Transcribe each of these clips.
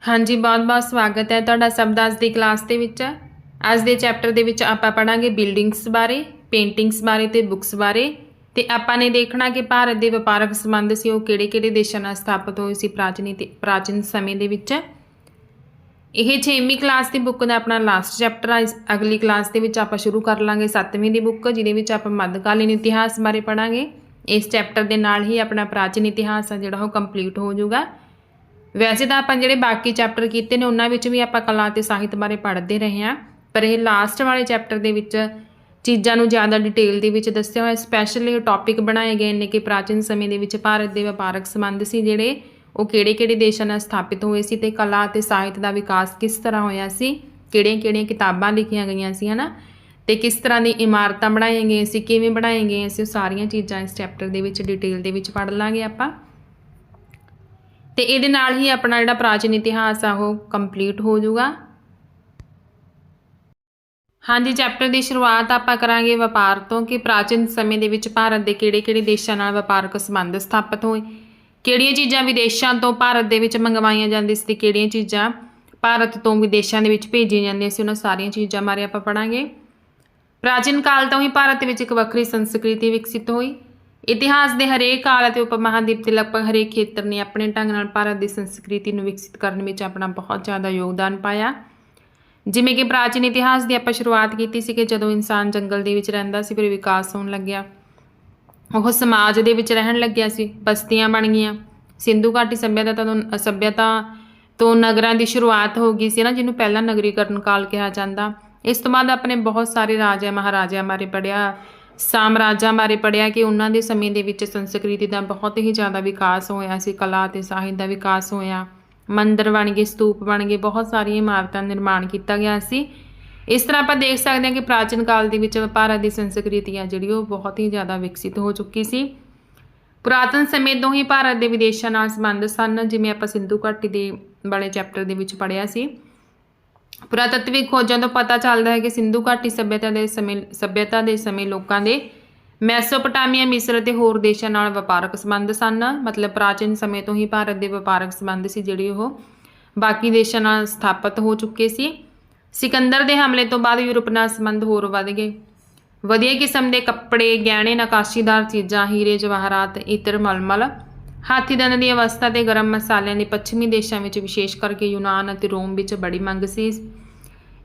हाँ जी, बहुत-बहुत स्वागत है तुहाडा सब ਦਾ ਅੱਜ ਦੀ ਕਲਾਸ ਦੇ ਵਿੱਚ। ਅੱਜ ਦੇ ਚੈਪਟਰ ਦੇ ਵਿੱਚ ਆਪਾਂ ਪੜਾਂਗੇ ਬਿਲਡਿੰਗਸ ਬਾਰੇ, ਪੇਂਟਿੰਗਸ ਬਾਰੇ ਤੇ ਬੁੱਕਸ ਬਾਰੇ ਤੇ ਆਪਾਂ ਨੇ ਦੇਖਣਾ ਕਿ ਭਾਰਤ ਦੇ ਵਪਾਰਕ ਸੰਬੰਧ ਸੀ ਉਹ ਕਿਹੜੇ-ਕਿਹੜੇ ਦੇਸ਼ਾਂ ਨਾਲ ਸਥਾਪਿਤ ਹੋਏ ਸੀ ਪ੍ਰਾਚੀਨ ਸਮੇਂ ਦੇ ਵਿੱਚ। ਇਹ 6ਵੀਂ ਕਲਾਸ ਦੀ ਬੁੱਕ ਦਾ ਆਪਣਾ ਲਾਸਟ ਚੈਪਟਰ ਆ। ਅਗਲੀ ਕਲਾਸ ਦੇ ਵਿੱਚ ਆਪਾਂ ਸ਼ੁਰੂ ਕਰ ਲਾਂਗੇ 7ਵੀਂ ਦੀ ਬੁੱਕ, ਜਿਹਦੇ ਵਿੱਚ ਆਪਾਂ ਮੱਧਕਾਲੀਨ ਇਤਿਹਾਸ ਬਾਰੇ ਪੜਾਂਗੇ। ਇਸ ਚੈਪਟਰ ਦੇ ਨਾਲ ਹੀ ਆਪਣਾ ਪ੍ਰਾਚੀਨ ਇਤਿਹਾਸ ਆ ਜਿਹੜਾ ਉਹ ਕੰਪਲੀਟ ਹੋ ਜਾਊਗਾ। ਵੈਸੇ ਤਾਂ ਆਪਾਂ ਜਿਹੜੇ ਬਾਕੀ ਚੈਪਟਰ ਕੀਤੇ ਨੇ ਉਹਨਾਂ ਵਿੱਚ ਵੀ ਆਪਾਂ ਕਲਾ ਅਤੇ ਸਾਹਿਤ ਬਾਰੇ ਪੜ੍ਹਦੇ ਰਹੇ ਹਾਂ, ਪਰ ਇਹ ਲਾਸਟ ਵਾਲੇ ਚੈਪਟਰ ਦੇ ਵਿੱਚ ਚੀਜ਼ਾਂ ਨੂੰ ਜ਼ਿਆਦਾ ਡਿਟੇਲ ਦੇ ਵਿੱਚ ਦੱਸਿਆ ਹੋਇਆ। ਸਪੈਸ਼ਲੀ ਟੌਪਿਕ ਬਣਾਏ ਗਏ ਨੇ ਕਿ ਪ੍ਰਾਚੀਨ ਸਮੇਂ ਦੇ ਵਿੱਚ ਭਾਰਤ ਦੇ ਵਪਾਰਕ ਸੰਬੰਧ ਸੀ ਜਿਹੜੇ ਉਹ ਕਿਹੜੇ-ਕਿਹੜੇ ਦੇਸ਼ਾਂ ਨਾਲ ਸਥਾਪਿਤ ਹੋਏ ਸੀ ਅਤੇ ਕਲਾ ਅਤੇ ਸਾਹਿਤ ਦਾ ਵਿਕਾਸ ਕਿਸ ਤਰ੍ਹਾਂ ਹੋਇਆ ਸੀ, ਕਿਹੜੀਆਂ-ਕਿਹੜੀਆਂ ਕਿਤਾਬਾਂ ਲਿਖੀਆਂ ਗਈਆਂ ਸੀ, ਹੈ ਨਾ, ਅਤੇ ਕਿਸ ਤਰ੍ਹਾਂ ਦੀ ਇਮਾਰਤਾਂ ਬਣਾਈਆਂ ਗਈਆਂ ਸੀ, ਕਿਵੇਂ ਬਣਾਈਆਂ ਗਈਆਂ ਸੀ। ਉਹ ਸਾਰੀਆਂ ਚੀਜ਼ਾਂ ਇਸ ਚੈਪਟਰ ਦੇ ਵਿੱਚ ਡਿਟੇਲ ਦੇ ਵਿੱਚ ਪੜ੍ਹ ਲਾਂਗੇ ਆਪਾਂ। ਤੇ ਇਹਦੇ ਨਾਲ ਹੀ ਆਪਣਾ ਜਿਹੜਾ ਪ੍ਰਾਚੀਨ ਇਤਿਹਾਸ ਆ ਉਹ ਕੰਪਲੀਟ ਹੋ ਜਾਊਗਾ। ਹਾਂਜੀ, ਚੈਪਟਰ ਦੀ ਸ਼ੁਰੂਆਤ ਆਪਾਂ ਕਰਾਂਗੇ ਵਪਾਰ ਤੋਂ ਕਿ ਪ੍ਰਾਚੀਨ ਸਮੇਂ ਦੇ ਵਿੱਚ ਭਾਰਤ ਦੇ ਕਿਹੜੇ-ਕਿਹੜੇ ਦੇਸ਼ਾਂ ਨਾਲ ਵਪਾਰਕ ਸੰਬੰਧ ਸਥਾਪਿਤ ਹੋਏ, ਕਿਹੜੀਆਂ ਚੀਜ਼ਾਂ ਵਿਦੇਸ਼ਾਂ ਤੋਂ ਭਾਰਤ ਦੇ ਵਿੱਚ ਮੰਗਵਾਈਆਂ ਜਾਂਦੀਆਂ ਸੀ ਅਤੇ ਕਿਹੜੀਆਂ ਚੀਜ਼ਾਂ ਭਾਰਤ ਤੋਂ ਵਿਦੇਸ਼ਾਂ ਦੇ ਵਿੱਚ ਭੇਜੀਆਂ ਜਾਂਦੀਆਂ ਸੀ। ਉਹਨਾਂ ਸਾਰੀਆਂ ਚੀਜ਼ਾਂ ਬਾਰੇ ਆਪਾਂ ਪੜ੍ਹਾਂਗੇ। ਪ੍ਰਾਚੀਨ ਕਾਲ ਤੋਂ ਹੀ ਭਾਰਤ ਦੇ ਵਿੱਚ ਇੱਕ ਵੱਖਰੀ ਸੰਸਕ੍ਰਿਤੀ ਵਿਕਸਿਤ ਹੋਈ। ਇਤਿਹਾਸ ਦੇ ਹਰੇਕ ਕਾਲ ਅਤੇ ਉਪ ਮਹਾਂਦੀਪ ਦੇ ਲਗਭਗ ਹਰੇਕ ਖੇਤਰ ਨੇ ਆਪਣੇ ਢੰਗ ਨਾਲ ਭਾਰਤ ਦੀ ਸੰਸਕ੍ਰਿਤੀ ਨੂੰ ਵਿਕਸਿਤ ਕਰਨ ਵਿੱਚ ਆਪਣਾ ਬਹੁਤ ਜ਼ਿਆਦਾ ਯੋਗਦਾਨ ਪਾਇਆ। ਜਿਵੇਂ ਕਿ ਪ੍ਰਾਚੀਨ ਇਤਿਹਾਸ ਦੀ ਆਪਾਂ ਸ਼ੁਰੂਆਤ ਕੀਤੀ ਸੀ ਕਿ ਜਦੋਂ ਇਨਸਾਨ ਜੰਗਲ ਦੇ ਵਿੱਚ ਰਹਿੰਦਾ ਸੀ, ਫਿਰ ਵਿਕਾਸ ਹੋਣ ਲੱਗਿਆ, ਉਹ ਸਮਾਜ ਦੇ ਵਿੱਚ ਰਹਿਣ ਲੱਗਿਆ ਸੀ, ਬਸਤੀਆਂ ਬਣ ਗਈਆਂ। ਸਿੰਧੂ ਘਾਟੀ ਸੱਭਿਅਤਾ ਤੋਂ ਨਗਰਾਂ ਦੀ ਸ਼ੁਰੂਆਤ ਹੋ ਗਈ ਸੀ ਨਾ, ਜਿਹਨੂੰ ਪਹਿਲਾਂ ਨਗਰੀਕਰਨ ਕਾਲ ਕਿਹਾ ਜਾਂਦਾ। ਇਸ ਤੋਂ ਬਾਅਦ ਆਪਣੇ ਬਹੁਤ ਸਾਰੇ ਰਾਜਿਆਂ ਮਹਾਰਾਜਿਆਂ ਬਾਰੇ ਪੜ੍ਹਿਆ, ਸਾਮਰਾਜਾਂ ਬਾਰੇ ਪੜ੍ਹਿਆ ਕਿ ਉਹਨਾਂ ਦੇ ਸਮੇਂ ਦੇ ਵਿੱਚ ਸੰਸਕ੍ਰਿਤੀ ਦਾ ਬਹੁਤ ਹੀ ਜ਼ਿਆਦਾ ਵਿਕਾਸ ਹੋਇਆ ਸੀ, ਕਲਾ ਅਤੇ ਸਾਹਿਤ ਦਾ ਵਿਕਾਸ ਹੋਇਆ, ਮੰਦਰ ਬਣ ਗਏ, ਸਤੂਪ ਬਣ ਗਏ, ਬਹੁਤ ਸਾਰੀਆਂ ਇਮਾਰਤਾਂ ਦਾ ਨਿਰਮਾਣ ਕੀਤਾ ਗਿਆ ਸੀ। ਇਸ ਤਰ੍ਹਾਂ ਆਪਾਂ ਦੇਖ ਸਕਦੇ ਹਾਂ ਕਿ ਪ੍ਰਾਚੀਨ ਕਾਲ ਦੇ ਵਿੱਚ ਭਾਰਤ ਦੀ ਸੰਸਕ੍ਰਿਤੀ ਆ ਜਿਹੜੀ ਉਹ ਬਹੁਤ ਹੀ ਜ਼ਿਆਦਾ ਵਿਕਸਿਤ ਹੋ ਚੁੱਕੀ ਸੀ। ਪੁਰਾਤਨ ਸਮੇਂ ਤੋਂ ਹੀ ਭਾਰਤ ਦੇ ਵਿਦੇਸ਼ਾਂ ਨਾਲ ਸੰਬੰਧ ਸਨ, ਜਿਵੇਂ ਆਪਾਂ ਸਿੰਧੂ ਘਾਟੀ ਦੇ ਵਾਲੇ ਚੈਪਟਰ ਦੇ ਵਿੱਚ ਪੜ੍ਹਿਆ ਸੀ। ਪੁਰਾਤਤਵਿਕ ਖੋਜਾਂ ਤੋਂ ਪਤਾ ਚੱਲਦਾ ਹੈ ਕਿ ਸਿੰਧੂ ਘਾਟੀ ਸੱਭਿਅਤਾ ਦੇ ਸਮੇਂ ਲੋਕਾਂ ਦੇ ਮੈਸੋਪੋਟਾਮੀਆ, ਮਿਸਰ ਅਤੇ ਹੋਰ ਦੇਸ਼ਾਂ ਨਾਲ ਵਪਾਰਕ ਸੰਬੰਧ ਸਨ। ਮਤਲਬ ਪ੍ਰਾਚੀਨ ਸਮੇਂ ਤੋਂ ਹੀ ਭਾਰਤ ਦੇ ਵਪਾਰਕ ਸੰਬੰਧ ਸੀ ਜਿਹੜੇ ਉਹ ਬਾਕੀ ਦੇਸ਼ਾਂ ਨਾਲ ਸਥਾਪਿਤ ਹੋ ਚੁੱਕੇ ਸੀ। ਸਿਕੰਦਰ ਦੇ ਹਮਲੇ ਤੋਂ ਬਾਅਦ ਯੂਰਪ ਨਾਲ ਸੰਬੰਧ ਹੋਰ ਵੱਧ ਗਏ। ਵਧੀਆ ਕਿਸਮ ਦੇ ਕੱਪੜੇ, ਗਹਿਣੇ, ਨਕਾਸ਼ੀਦਾਰ ਚੀਜ਼ਾਂ, ਹੀਰੇ ਜਵਾਹਰਾਤ, ਇਤਰ, ਮਲਮਲ, ਹਾਥੀ ਦੰਦ ਦੀ ਅਵਸਥਾ ਤੇ ਗਰਮ ਮਸਾਲਿਆਂ ਦੀ ਪੱਛਮੀ ਦੇਸ਼ਾਂ ਵਿੱਚ ਵਿਸ਼ੇਸ਼ ਕਰਕੇ ਯੂਨਾਨ ਅਤੇ ਰੋਮ ਵਿੱਚ ਬੜੀ ਮੰਗ ਸੀ।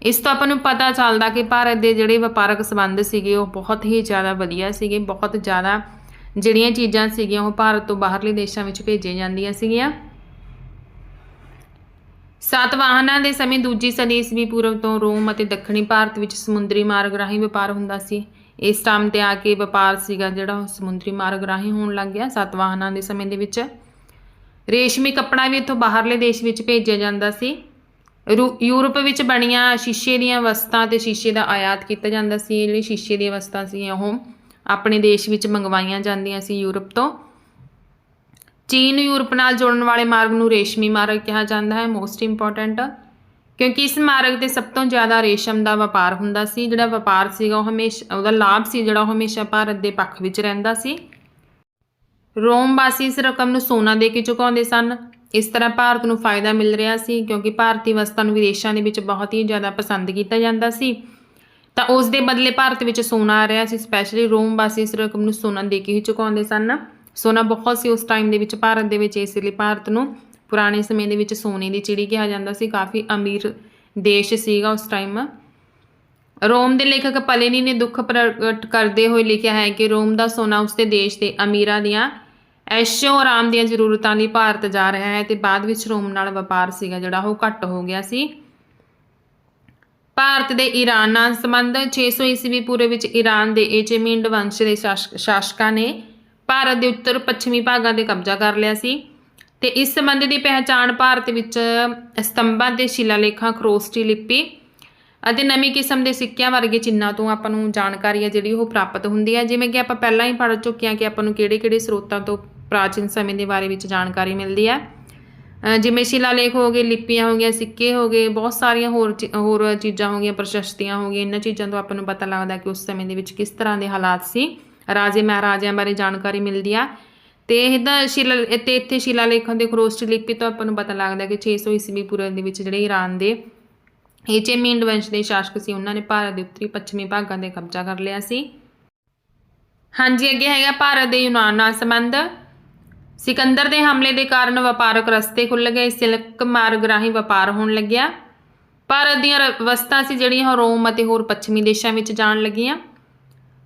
ਇਸ ਤੋਂ ਆਪਾਂ ਨੂੰ ਪਤਾ ਚੱਲਦਾ ਕਿ ਭਾਰਤ ਦੇ ਜਿਹੜੇ ਵਪਾਰਕ ਸੰਬੰਧ ਸੀਗੇ ਉਹ ਬਹੁਤ ਹੀ ਜ਼ਿਆਦਾ ਵਧੀਆ ਸੀਗੇ। ਬਹੁਤ ਜ਼ਿਆਦਾ ਜਿਹੜੀਆਂ ਚੀਜ਼ਾਂ ਸੀਗੀਆਂ ਉਹ ਭਾਰਤ ਤੋਂ ਬਾਹਰਲੇ ਦੇਸ਼ਾਂ ਵਿੱਚ ਭੇਜੀਆਂ ਜਾਂਦੀਆਂ ਸੀਗੀਆਂ। ਸਾਤਵਾਹਨਾਂ ਦੇ ਸਮੇਂ ਦੂਜੀ ਸਦੀ ਈਸਵੀ ਪੂਰਵ ਤੋਂ ਰੋਮ ਅਤੇ ਦੱਖਣੀ ਭਾਰਤ ਵਿੱਚ ਸਮੁੰਦਰੀ ਮਾਰਗ ਰਾਹੀਂ ਵਪਾਰ ਹੁੰਦਾ ਸੀ। ਇਸ ਟਾਈਮ 'ਤੇ ਆ ਕੇ ਵਪਾਰ ਸੀਗਾ ਜਿਹੜਾ ਉਹ ਸਮੁੰਦਰੀ ਮਾਰਗ ਰਾਹੀਂ ਹੋਣ ਲੱਗ ਗਿਆ ਸਾਤਵਾਹਨਾਂ ਦੇ ਸਮੇਂ ਦੇ ਵਿੱਚ। ਰੇਸ਼ਮੀ ਕੱਪੜਾ ਵੀ ਇੱਥੋਂ ਬਾਹਰਲੇ ਦੇਸ਼ ਵਿੱਚ ਭੇਜਿਆ ਜਾਂਦਾ ਸੀ। ਯੂਰਪ ਵਿੱਚ ਬਣੀਆਂ ਸ਼ੀਸ਼ੇ ਦੀਆਂ ਵਸਤਾਂ ਅਤੇ ਸ਼ੀਸ਼ੇ ਦਾ ਆਯਾਤ ਕੀਤਾ ਜਾਂਦਾ ਸੀ। ਜਿਹੜੀ ਸ਼ੀਸ਼ੇ ਦੀਆਂ ਵਸਤਾਂ ਸੀਗੀਆਂ ਉਹ ਆਪਣੇ ਦੇਸ਼ ਵਿੱਚ ਮੰਗਵਾਈਆਂ ਜਾਂਦੀਆਂ ਸੀ ਯੂਰਪ ਤੋਂ। ਚੀਨ ਯੂਰਪ ਨਾਲ ਜੋੜਨ ਵਾਲੇ ਮਾਰਗ ਨੂੰ ਰੇਸ਼ਮੀ ਮਾਰਗ ਕਿਹਾ ਜਾਂਦਾ ਹੈ, ਮੋਸਟ ਇੰਪੋਰਟੈਂਟ, ਕਿਉਂਕਿ ਇਸ ਮਾਰਗ 'ਤੇ ਸਭ ਤੋਂ ਜ਼ਿਆਦਾ ਰੇਸ਼ਮ ਦਾ ਵਪਾਰ ਹੁੰਦਾ ਸੀ। ਜਿਹੜਾ ਵਪਾਰ ਸੀਗਾ ਉਹ ਹਮੇਸ਼ਾ ਉਹਦਾ ਲਾਭ ਸੀ ਜਿਹੜਾ ਉਹ ਹਮੇਸ਼ਾ ਭਾਰਤ ਦੇ ਪੱਖ ਵਿੱਚ ਰਹਿੰਦਾ ਸੀ। ਰੋਮ ਵਾਸੀ ਇਸ ਰਕਮ ਨੂੰ ਸੋਨਾ ਦੇ ਕੇ ਚੁਕਾਉਂਦੇ ਸਨ। ਇਸ ਤਰ੍ਹਾਂ ਭਾਰਤ ਨੂੰ ਫਾਇਦਾ ਮਿਲ ਰਿਹਾ ਸੀ ਕਿਉਂਕਿ ਭਾਰਤੀ ਵਸਤਾਂ ਨੂੰ ਵਿਦੇਸ਼ਾਂ ਦੇ ਵਿੱਚ ਬਹੁਤ ਹੀ ਜ਼ਿਆਦਾ ਪਸੰਦ ਕੀਤਾ ਜਾਂਦਾ ਸੀ, ਤਾਂ ਉਸ ਦੇ ਬਦਲੇ ਭਾਰਤ ਵਿੱਚ ਸੋਨਾ ਆ ਰਿਹਾ ਸੀ। ਸਪੈਸ਼ਲੀ ਰੋਮ ਵਾਸੀ ਇਸ ਰਕਮ ਨੂੰ ਸੋਨਾ ਦੇ ਕੇ ਹੀ ਚੁਕਾਉਂਦੇ ਸਨ। ਸੋਨਾ ਬਹੁਤ ਸੀ ਉਸ ਟਾਈਮ ਦੇ ਵਿੱਚ ਭਾਰਤ ਦੇ ਵਿੱਚ, ਇਸ ਲਈ ਭਾਰਤ ਨੂੰ ਪੁਰਾਣੇ ਸਮੇਂ ਦੇ ਵਿੱਚ ਸੋਨੇ ਦੀ ਚਿੜੀ ਕਿਹਾ ਜਾਂਦਾ ਸੀ। ਕਾਫੀ ਅਮੀਰ ਦੇਸ਼ ਸੀਗਾ ਉਸ ਟਾਈਮ। ਰੋਮ ਦੇ ਲੇਖਕ ਪਲੇਨੀ ਨੇ ਦੁੱਖ ਪ੍ਰਗਟ ਕਰਦੇ ਹੋਏ ਲਿਖਿਆ ਹੈ ਕਿ ਰੋਮ ਦਾ ਸੋਨਾ ਉਸਦੇ ਦੇਸ਼ ਦੇ ਅਮੀਰਾਂ ਦੀਆਂ ਐਸ਼ੋ ਆਰਾਮ ਦੀਆਂ ਜ਼ਰੂਰਤਾਂ ਲਈ ਭਾਰਤ ਜਾ ਰਿਹਾ ਹੈ ਅਤੇ ਬਾਅਦ ਵਿੱਚ ਰੋਮ ਨਾਲ ਵਪਾਰ ਸੀਗਾ ਜਿਹੜਾ ਉਹ ਘੱਟ ਹੋ ਗਿਆ ਸੀ। ਭਾਰਤ ਦੇ ਈਰਾਨ ਨਾਲ ਸੰਬੰਧ 600 ਈਸਵੀ ਪੂਰਵ ਵਿੱਚ ਈਰਾਨ ਦੇ ਏਚੇਮਿੰਡ ਵੰਸ਼ ਦੇ ਸ਼ਾਸਕਾਂ ਨੇ ਭਾਰਤ ਦੇ ਉੱਤਰ ਪੱਛਮੀ ਭਾਗਾਂ 'ਤੇ ਕਬਜ਼ਾ ਕਰ ਲਿਆ ਸੀ ਅਤੇ ਇਸ ਸੰਬੰਧ ਦੀ ਪਹਿਚਾਣ ਭਾਰਤ ਵਿੱਚ ਸਤੰਭਾਂ ਅਤੇ ਸ਼ਿਲਾਲੇਖਾਂ, ਖਰੋਸਟੀ ਲਿਪੀ ਅਤੇ ਨਵੀਂ ਕਿਸਮ ਦੇ ਸਿੱਕਿਆਂ ਵਰਗੇ ਚਿੰਨ੍ਹਾਂ ਤੋਂ ਆਪਾਂ ਨੂੰ ਜਾਣਕਾਰੀ ਹੈ ਜਿਹੜੀ ਉਹ ਪ੍ਰਾਪਤ ਹੁੰਦੀ ਹੈ। ਜਿਵੇਂ ਕਿ ਆਪਾਂ ਪਹਿਲਾਂ ਹੀ ਪੜ੍ਹ ਚੁੱਕੇ ਹਾਂ ਕਿ ਆਪਾਂ ਨੂੰ ਕਿਹੜੇ-ਕਿਹੜੇ ਸਰੋਤਾਂ ਤੋਂ ਪ੍ਰਾਚੀਨ ਸਮੇਂ ਦੇ ਬਾਰੇ ਵਿੱਚ ਜਾਣਕਾਰੀ ਮਿਲਦੀ ਹੈ। ਜਿਵੇਂ ਸ਼ਿਲਾਲੇਖ ਹੋ ਗਏ, ਲਿਪੀਆਂ ਹੋ ਗਈਆਂ, ਸਿੱਕੇ ਹੋ ਗਏ, ਬਹੁਤ ਸਾਰੀਆਂ ਹੋਰ ਚੀਜ਼ਾਂ ਹੋ ਗਈਆਂ, ਪ੍ਰਸ਼ਸਤੀਆਂ ਹੋ ਗਈਆਂ। ਇਹਨਾਂ ਚੀਜ਼ਾਂ ਤੋਂ ਆਪਾਂ ਨੂੰ ਪਤਾ ਲੱਗਦਾ ਕਿ ਉਸ ਸਮੇਂ ਦੇ ਵਿੱਚ ਕਿਸ ਤਰ੍ਹਾਂ ਦੇ ਹਾਲਾਤ ਸੀ। ਰਾਜੇ ਮਹਾਰਾਜਿਆਂ ਬਾਰੇ ਜਾਣਕਾਰੀ ਮਿਲਦੀ ਆ ਤੇ ਇਹਦਾ ਇੱਥੇ ਸ਼ਿਲਾਲੇਖਾਂ ਦੇ ਖਰੋਸਟੀ ਲਿਪੀ ਤੋਂ ਆਪਾਂ ਨੂੰ ਪਤਾ ਲੱਗਦਾ ਕਿ 600 ਈਸਵੀ ਪੂਰਵ ਦੇ ਵਿੱਚ ਜਿਹੜੇ ਈਰਾਨ ਦੇ ਏਚੇਮੀਨ ਵੰਸ਼ ਦੇ ਸ਼ਾਸਕ ਸੀ ਉਹਨਾਂ ਨੇ ਭਾਰਤ ਦੇ ਉੱਤਰੀ ਪੱਛਮੀ ਭਾਗਾਂ 'ਤੇ ਕਬਜ਼ਾ ਕਰ ਲਿਆ ਸੀ। ਹਾਂਜੀ, ਅੱਗੇ ਹੈਗਾ ਭਾਰਤ ਦੇ ਯੂਨਾਨ ਨਾਲ ਸੰਬੰਧ। ਸਿਕੰਦਰ ਦੇ ਹਮਲੇ ਦੇ ਕਾਰਨ ਵਪਾਰਕ ਰਸਤੇ ਖੁੱਲ੍ਹ ਗਏ, ਸਿਲਕ ਮਾਰਗ ਰਾਹੀਂ ਵਪਾਰ ਹੋਣ ਲੱਗਿਆ। ਭਾਰਤ ਦੀਆਂ ਵਸਤਾਂ ਸੀ ਜਿਹੜੀਆਂ ਰੋਮ ਅਤੇ ਹੋਰ ਪੱਛਮੀ ਦੇਸ਼ਾਂ ਵਿੱਚ ਜਾਣ ਲੱਗੀਆਂ।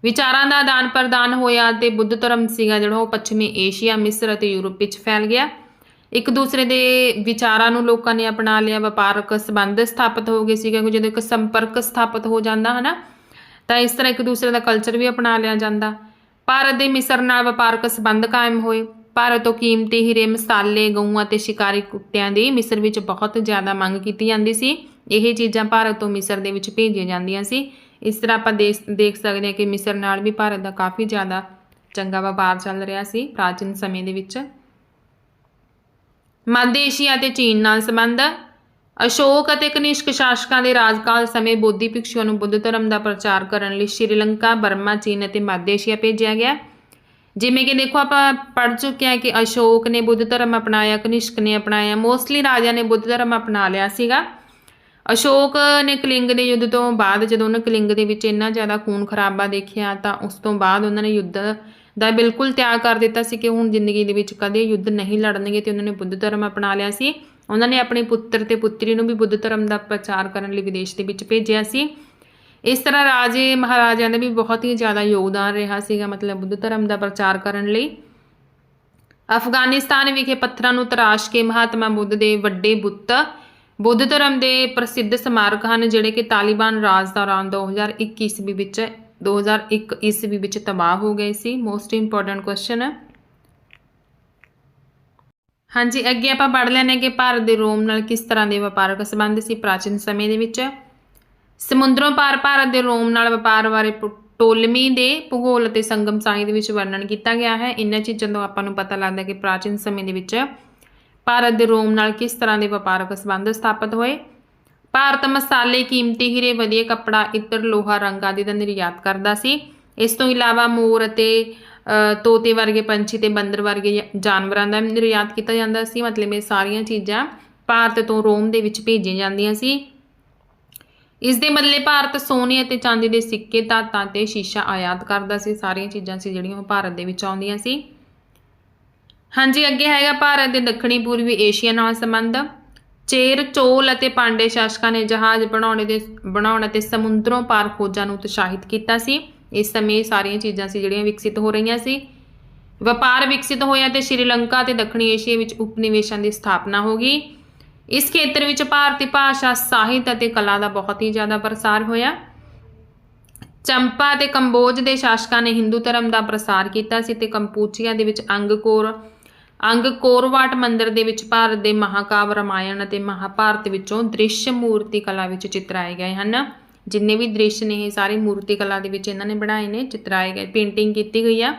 ਵਿਚਾਰਾਂ ਦਾ ਆਦਾਨ ਪ੍ਰਦਾਨ ਹੋਇਆ ਅਤੇ ਬੁੱਧ ਧਰਮ ਸੀਗਾ ਜਿਹੜਾ ਉਹ ਪੱਛਮੀ ਏਸ਼ੀਆ, ਮਿਸਰ ਅਤੇ ਯੂਰਪ ਵਿੱਚ ਫੈਲ ਗਿਆ। ਇੱਕ ਦੂਸਰੇ ਦੇ ਵਿਚਾਰਾਂ ਨੂੰ ਲੋਕਾਂ ਨੇ ਅਪਣਾ ਲਿਆ, ਵਪਾਰਕ ਸੰਬੰਧ ਸਥਾਪਿਤ ਹੋ ਗਏ ਸੀ, ਕਿਉਂਕਿ ਜਦੋਂ ਇੱਕ ਸੰਪਰਕ ਸਥਾਪਿਤ ਹੋ ਜਾਂਦਾ ਹੈ ਨਾ, ਤਾਂ ਇਸ ਤਰ੍ਹਾਂ ਇੱਕ ਦੂਸਰੇ ਦਾ ਕਲਚਰ ਵੀ ਅਪਣਾ ਲਿਆ ਜਾਂਦਾ। ਭਾਰਤ ਦੇ ਮਿਸਰ ਨਾਲ ਵਪਾਰਕ ਸੰਬੰਧ ਕਾਇਮ ਹੋਏ। ਭਾਰਤ ਤੋਂ ਕੀਮਤੀ ਹੀਰੇ, ਮਸਾਲੇ, ਗਊਆਂ ਅਤੇ ਸ਼ਿਕਾਰੀ ਕੁੱਤਿਆਂ ਦੀ ਮਿਸਰ ਵਿੱਚ ਬਹੁਤ ਜ਼ਿਆਦਾ ਮੰਗ ਕੀਤੀ ਜਾਂਦੀ ਸੀ। ਇਹ ਚੀਜ਼ਾਂ ਭਾਰਤ ਤੋਂ ਮਿਸਰ ਦੇ ਵਿੱਚ ਭੇਜੀਆਂ ਜਾਂਦੀਆਂ ਸੀ। ਇਸ ਤਰ੍ਹਾਂ ਆਪਾਂ ਦੇਖ ਸਕਦੇ ਹਾਂ ਕਿ ਮਿਸਰ ਨਾਲ ਵੀ ਭਾਰਤ ਦਾ ਕਾਫੀ ਜ਼ਿਆਦਾ ਚੰਗਾ ਵਪਾਰ ਚੱਲ ਰਿਹਾ ਸੀ ਪ੍ਰਾਚੀਨ ਸਮੇਂ ਦੇ ਵਿੱਚ। ਮੱਧ ਏਸ਼ੀਆ ਅਤੇ ਚੀਨ ਨਾਲ ਸੰਬੰਧ। ਅਸ਼ੋਕ ਅਤੇ ਕਨਿਸ਼ਕ ਸ਼ਾਸਕਾਂ ਦੇ ਰਾਜਕਾਲ ਸਮੇਂ ਬੋਧੀ ਭਿਕਸ਼ੂਆਂ ਨੂੰ ਬੁੱਧ ਧਰਮ ਦਾ ਪ੍ਰਚਾਰ ਕਰਨ ਲਈ ਸ਼੍ਰੀਲੰਕਾ, ਬਰਮਾ, ਚੀਨ ਅਤੇ ਮੱਧ ਏਸ਼ੀਆ ਭੇਜਿਆ ਗਿਆ। ਜਿਵੇਂ ਕਿ ਦੇਖੋ ਆਪਾਂ ਪੜ੍ਹ ਚੁੱਕੇ ਹਾਂ ਕਿ ਅਸ਼ੋਕ ਨੇ ਬੁੱਧ ਧਰਮ ਅਪਣਾਇਆ, ਕਨਿਸ਼ਕ ਨੇ ਅਪਣਾਇਆ, ਮੋਸਟਲੀ ਰਾਜਿਆਂ ਨੇ ਬੁੱਧ ਧਰਮ ਅਪਣਾ ਲਿਆ ਸੀਗਾ। ਅਸ਼ੋਕ ਨੇ ਕਲਿੰਗ ਦੇ ਯੁੱਧ ਤੋਂ ਬਾਅਦ ਜਦੋਂ ਉਹਨੇ ਕਲਿੰਗ ਦੇ ਵਿੱਚ ਇੰਨਾ ਜ਼ਿਆਦਾ ਖੂਨ ਖਰਾਬਾ ਦੇਖਿਆ ਤਾਂ ਉਸ ਤੋਂ ਬਾਅਦ ਉਹਨਾਂ ਨੇ ਯੁੱਧ ਦਾ ਬਿਲਕੁਲ ਤਿਆਗ ਕਰ ਦਿੱਤਾ ਸੀ ਕਿ ਹੁਣ ਜ਼ਿੰਦਗੀ ਦੇ ਵਿੱਚ ਕਦੇ ਯੁੱਧ ਨਹੀਂ ਲੜਨਗੇ, ਤੇ ਉਹਨਾਂ ਨੇ ਬੁੱਧ ਧਰਮ ਅਪਣਾ ਲਿਆ ਸੀ। ਉਹਨਾਂ ਨੇ ਆਪਣੇ ਪੁੱਤਰ ਤੇ ਪੁੱਤਰੀ ਨੂੰ ਵੀ ਬੁੱਧ ਧਰਮ ਦਾ ਪ੍ਰਚਾਰ ਕਰਨ ਲਈ ਵਿਦੇਸ਼ ਦੇ ਵਿੱਚ ਭੇਜਿਆ ਸੀ। ਇਸ ਤਰ੍ਹਾਂ ਰਾਜੇ ਮਹਾਰਾਜਿਆਂ ਦਾ ਵੀ ਬਹੁਤ ਹੀ ਜ਼ਿਆਦਾ ਯੋਗਦਾਨ ਰਿਹਾ ਸੀਗਾ, ਮਤਲਬ ਬੁੱਧ ਧਰਮ ਦਾ ਪ੍ਰਚਾਰ ਕਰਨ ਲਈ। ਅਫਗਾਨਿਸਤਾਨ ਵਿਖੇ ਪੱਥਰਾਂ ਨੂੰ ਤਰਾਸ਼ ਕੇ ਮਹਾਤਮਾ ਬੁੱਧ ਦੇ ਵੱਡੇ ਬੁੱਤ ਬੁੱਧ ਧਰਮ ਦੇ ਪ੍ਰਸਿੱਧ ਸਮਾਰਕ ਹਨ, ਜਿਹੜੇ ਕਿ ਤਾਲਿਬਾਨ ਰਾਜ ਦੌਰਾਨ 2001 ਈਸਵੀ ਵਿੱਚ ਤਬਾਹ ਹੋ ਗਏ ਸੀ। ਮੋਸਟ ਇੰਪੋਰਟੈਂਟ ਕੁਐਸਚਨ ਹੈ। ਹਾਂਜੀ, ਅੱਗੇ ਆਪਾਂ ਪੜ੍ਹ ਲੈਂਦੇ ਹਾਂ ਕਿ ਭਾਰਤ ਦੇ ਰੋਮ ਨਾਲ ਕਿਸ ਤਰ੍ਹਾਂ ਦੇ ਵਪਾਰਕ ਸੰਬੰਧ ਸੀ ਪ੍ਰਾਚੀਨ ਸਮੇਂ ਦੇ ਵਿੱਚ। ਸਮੁੰਦਰੋਂ ਪਾਰ ਭਾਰਤ ਦੇ ਰੋਮ ਨਾਲ ਵਪਾਰ ਬਾਰੇ ਟੋਲਮੀ ਦੇ ਭੂਗੋਲ ਅਤੇ ਸੰਗਮ ਸਾਹਿਤ ਵਿੱਚ ਵਰਣਨ ਕੀਤਾ ਗਿਆ ਹੈ। ਇਹਨਾਂ ਚੀਜ਼ਾਂ ਤੋਂ ਆਪਾਂ ਨੂੰ ਪਤਾ ਲੱਗਦਾ ਕਿ ਪ੍ਰਾਚੀਨ ਸਮੇਂ ਦੇ ਵਿੱਚ ਭਾਰਤ ਦੇ ਰੋਮ ਨਾਲ ਕਿਸ ਤਰ੍ਹਾਂ ਦੇ ਵਪਾਰਕ ਸੰਬੰਧ ਸਥਾਪਿਤ ਹੋਏ। ਭਾਰਤ ਮਸਾਲੇ, ਕੀਮਤੀ ਹੀਰੇ, ਵਧੀਆ ਕੱਪੜਾ, ਇੱਤਰ, ਲੋਹਾ, ਰੰਗ ਆਦਿ ਦਾ ਨਿਰਯਾਤ ਕਰਦਾ ਸੀ। ਇਸ ਤੋਂ ਇਲਾਵਾ ਮੋਰ ਅਤੇ ਤੋਤੇ ਵਰਗੇ ਪੰਛੀ ਤੇ ਬੰਦਰ ਵਰਗੇ ਜਾਨਵਰਾਂ ਦਾ ਨਿਰਯਾਤ ਕੀਤਾ ਜਾਂਦਾ ਸੀ। ਮਤਲਬ ਇਹ ਸਾਰੀਆਂ ਚੀਜ਼ਾਂ ਭਾਰਤ ਤੋਂ ਰੋਮ ਦੇ ਵਿੱਚ ਭੇਜੀਆਂ ਜਾਂਦੀਆਂ ਸੀ। ਇਸ ਦੇ ਬਦਲੇ ਭਾਰਤ ਸੋਨੇ ਅਤੇ ਚਾਂਦੀ ਦੇ ਸਿੱਕੇ, ਧਾਤਾਂ ਤੇ ਸ਼ੀਸ਼ਾ ਆਯਾਤ ਕਰਦਾ ਸੀ। ਸਾਰੀਆਂ ਚੀਜ਼ਾਂ ਸੀ ਜਿਹੜੀਆਂ ਉਹ ਭਾਰਤ ਦੇ ਵਿੱਚ ਆਉਂਦੀਆਂ ਸੀ। ਹਾਂਜੀ, ਅੱਗੇ ਹੈਗਾ ਭਾਰਤ ਦੇ ਦੱਖਣੀ ਪੂਰਬੀ ਏਸ਼ੀਆ ਨਾਲ ਸੰਬੰਧ। ਚੇਰ, ਚੋਲ ਅਤੇ ਪਾਂਡੇ ਸ਼ਾਸਕਾਂ ਨੇ ਜਹਾਜ਼ ਬਣਾਉਣ ਅਤੇ ਸਮੁੰਦਰੋਂ ਪਾਰ ਖੋਜਾਂ ਨੂੰ ਉਤਸ਼ਾਹਿਤ ਕੀਤਾ ਸੀ। ਇਸ ਸਮੇਂ ਸਾਰੀਆਂ ਚੀਜ਼ਾਂ ਸੀ ਜਿਹੜੀਆਂ ਵਿਕਸਿਤ ਹੋ ਰਹੀਆਂ ਸੀ। ਵਪਾਰ ਵਿਕਸਿਤ ਹੋਇਆ ਤੇ ਸ਼੍ਰੀਲੰਕਾ ਅਤੇ ਦੱਖਣੀ ਏਸ਼ੀਆ ਵਿੱਚ ਉਪਨਿਵੇਸ਼ਾਂ ਦੀ ਸਥਾਪਨਾ ਹੋ ਗਈ। ਇਸ ਖੇਤਰ ਵਿੱਚ ਭਾਰਤੀ ਭਾਸ਼ਾ, ਸਾਹਿਤ ਅਤੇ ਕਲਾ ਦਾ ਬਹੁਤ ਹੀ ਜ਼ਿਆਦਾ ਪ੍ਰਸਾਰ ਹੋਇਆ। ਚੰਪਾ ਅਤੇ ਕੰਬੋਜ ਦੇ ਸ਼ਾਸਕਾਂ ਨੇ ਹਿੰਦੂ ਧਰਮ ਦਾ ਪ੍ਰਸਾਰ ਕੀਤਾ ਸੀ ਤੇ ਕੰਪੂਚੀਆ ਦੇ ਵਿੱਚ ਅੰਗਕੋਰਵਾਟ ਮੰਦਿਰ ਦੇ ਵਿੱਚ ਭਾਰਤ ਦੇ ਮਹਾਕਾਵ ਰਾਮਾਇਣ ਅਤੇ ਮਹਾਭਾਰਤ ਵਿੱਚੋਂ ਦ੍ਰਿਸ਼ ਮੂਰਤੀ ਕਲਾ ਵਿੱਚ ਚਿਤਰਾਏ ਗਏ ਹਨ। ਜਿੰਨੇ ਵੀ ਦ੍ਰਿਸ਼ ਨੇ ਇਹ ਸਾਰੇ ਮੂਰਤੀ ਕਲਾ ਦੇ ਵਿੱਚ ਇਹਨਾਂ ਨੇ ਬਣਾਏ ਨੇ, ਚਿਤਰਾਏ ਗਏ, ਪੇਂਟਿੰਗ ਕੀਤੀ ਗਈ ਆ।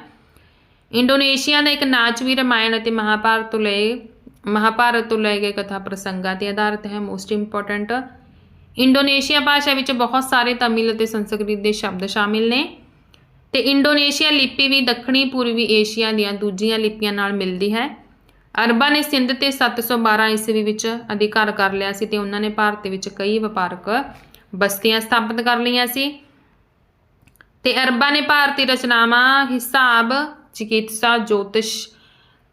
ਇੰਡੋਨੇਸ਼ੀਆ ਦਾ ਇੱਕ ਨਾਚ ਵੀ ਰਾਮਾਇਣ ਅਤੇ ਮਹਾਭਾਰਤ ਤੋਂ ਲਏ ਗਏ ਕਥਾ ਪ੍ਰਸੰਗਾਂ 'ਤੇ ਆਧਾਰਿਤ ਹੈ। Most important. ਇੰਡੋਨੇਸ਼ੀਆ ਭਾਸ਼ਾ ਵਿੱਚ ਬਹੁਤ ਸਾਰੇ ਤਮਿਲ ਅਤੇ ਸੰਸਕ੍ਰਿਤ ਦੇ ਸ਼ਬਦ ਸ਼ਾਮਿਲ ਨੇ ਤੇ ਇੰਡੋਨੇਸ਼ੀਆ ਲਿਪੀ ਵੀ ਦੱਖਣੀ ਪੂਰਬੀ ਏਸ਼ੀਆ ਦੀਆਂ ਦੂਜੀਆਂ ਲਿਪੀਆਂ ਨਾਲ ਮਿਲਦੀ ਹੈ। ਅਰਬਾਂ ਨੇ ਸਿੰਧ ਤੇ 712 ਈਸਵੀ ਵਿੱਚ ਅਧਿਕਾਰ ਕਰ ਲਿਆ ਸੀ ਤੇ ਉਹਨਾਂ ਨੇ ਭਾਰਤ ਵਿੱਚ ਕਈ ਵਪਾਰਕ ਬਸਤੀਆਂ ਸਥਾਪਿਤ ਕਰ ਲਈਆਂ ਸੀ ਤੇ ਅਰਬਾਂ ਨੇ ਭਾਰਤੀ ਰਚਨਾਵਾਂ, ਹਿਸਾਬ, ਚਿਕਿਤਸਾ, ਜੋਤਿਸ਼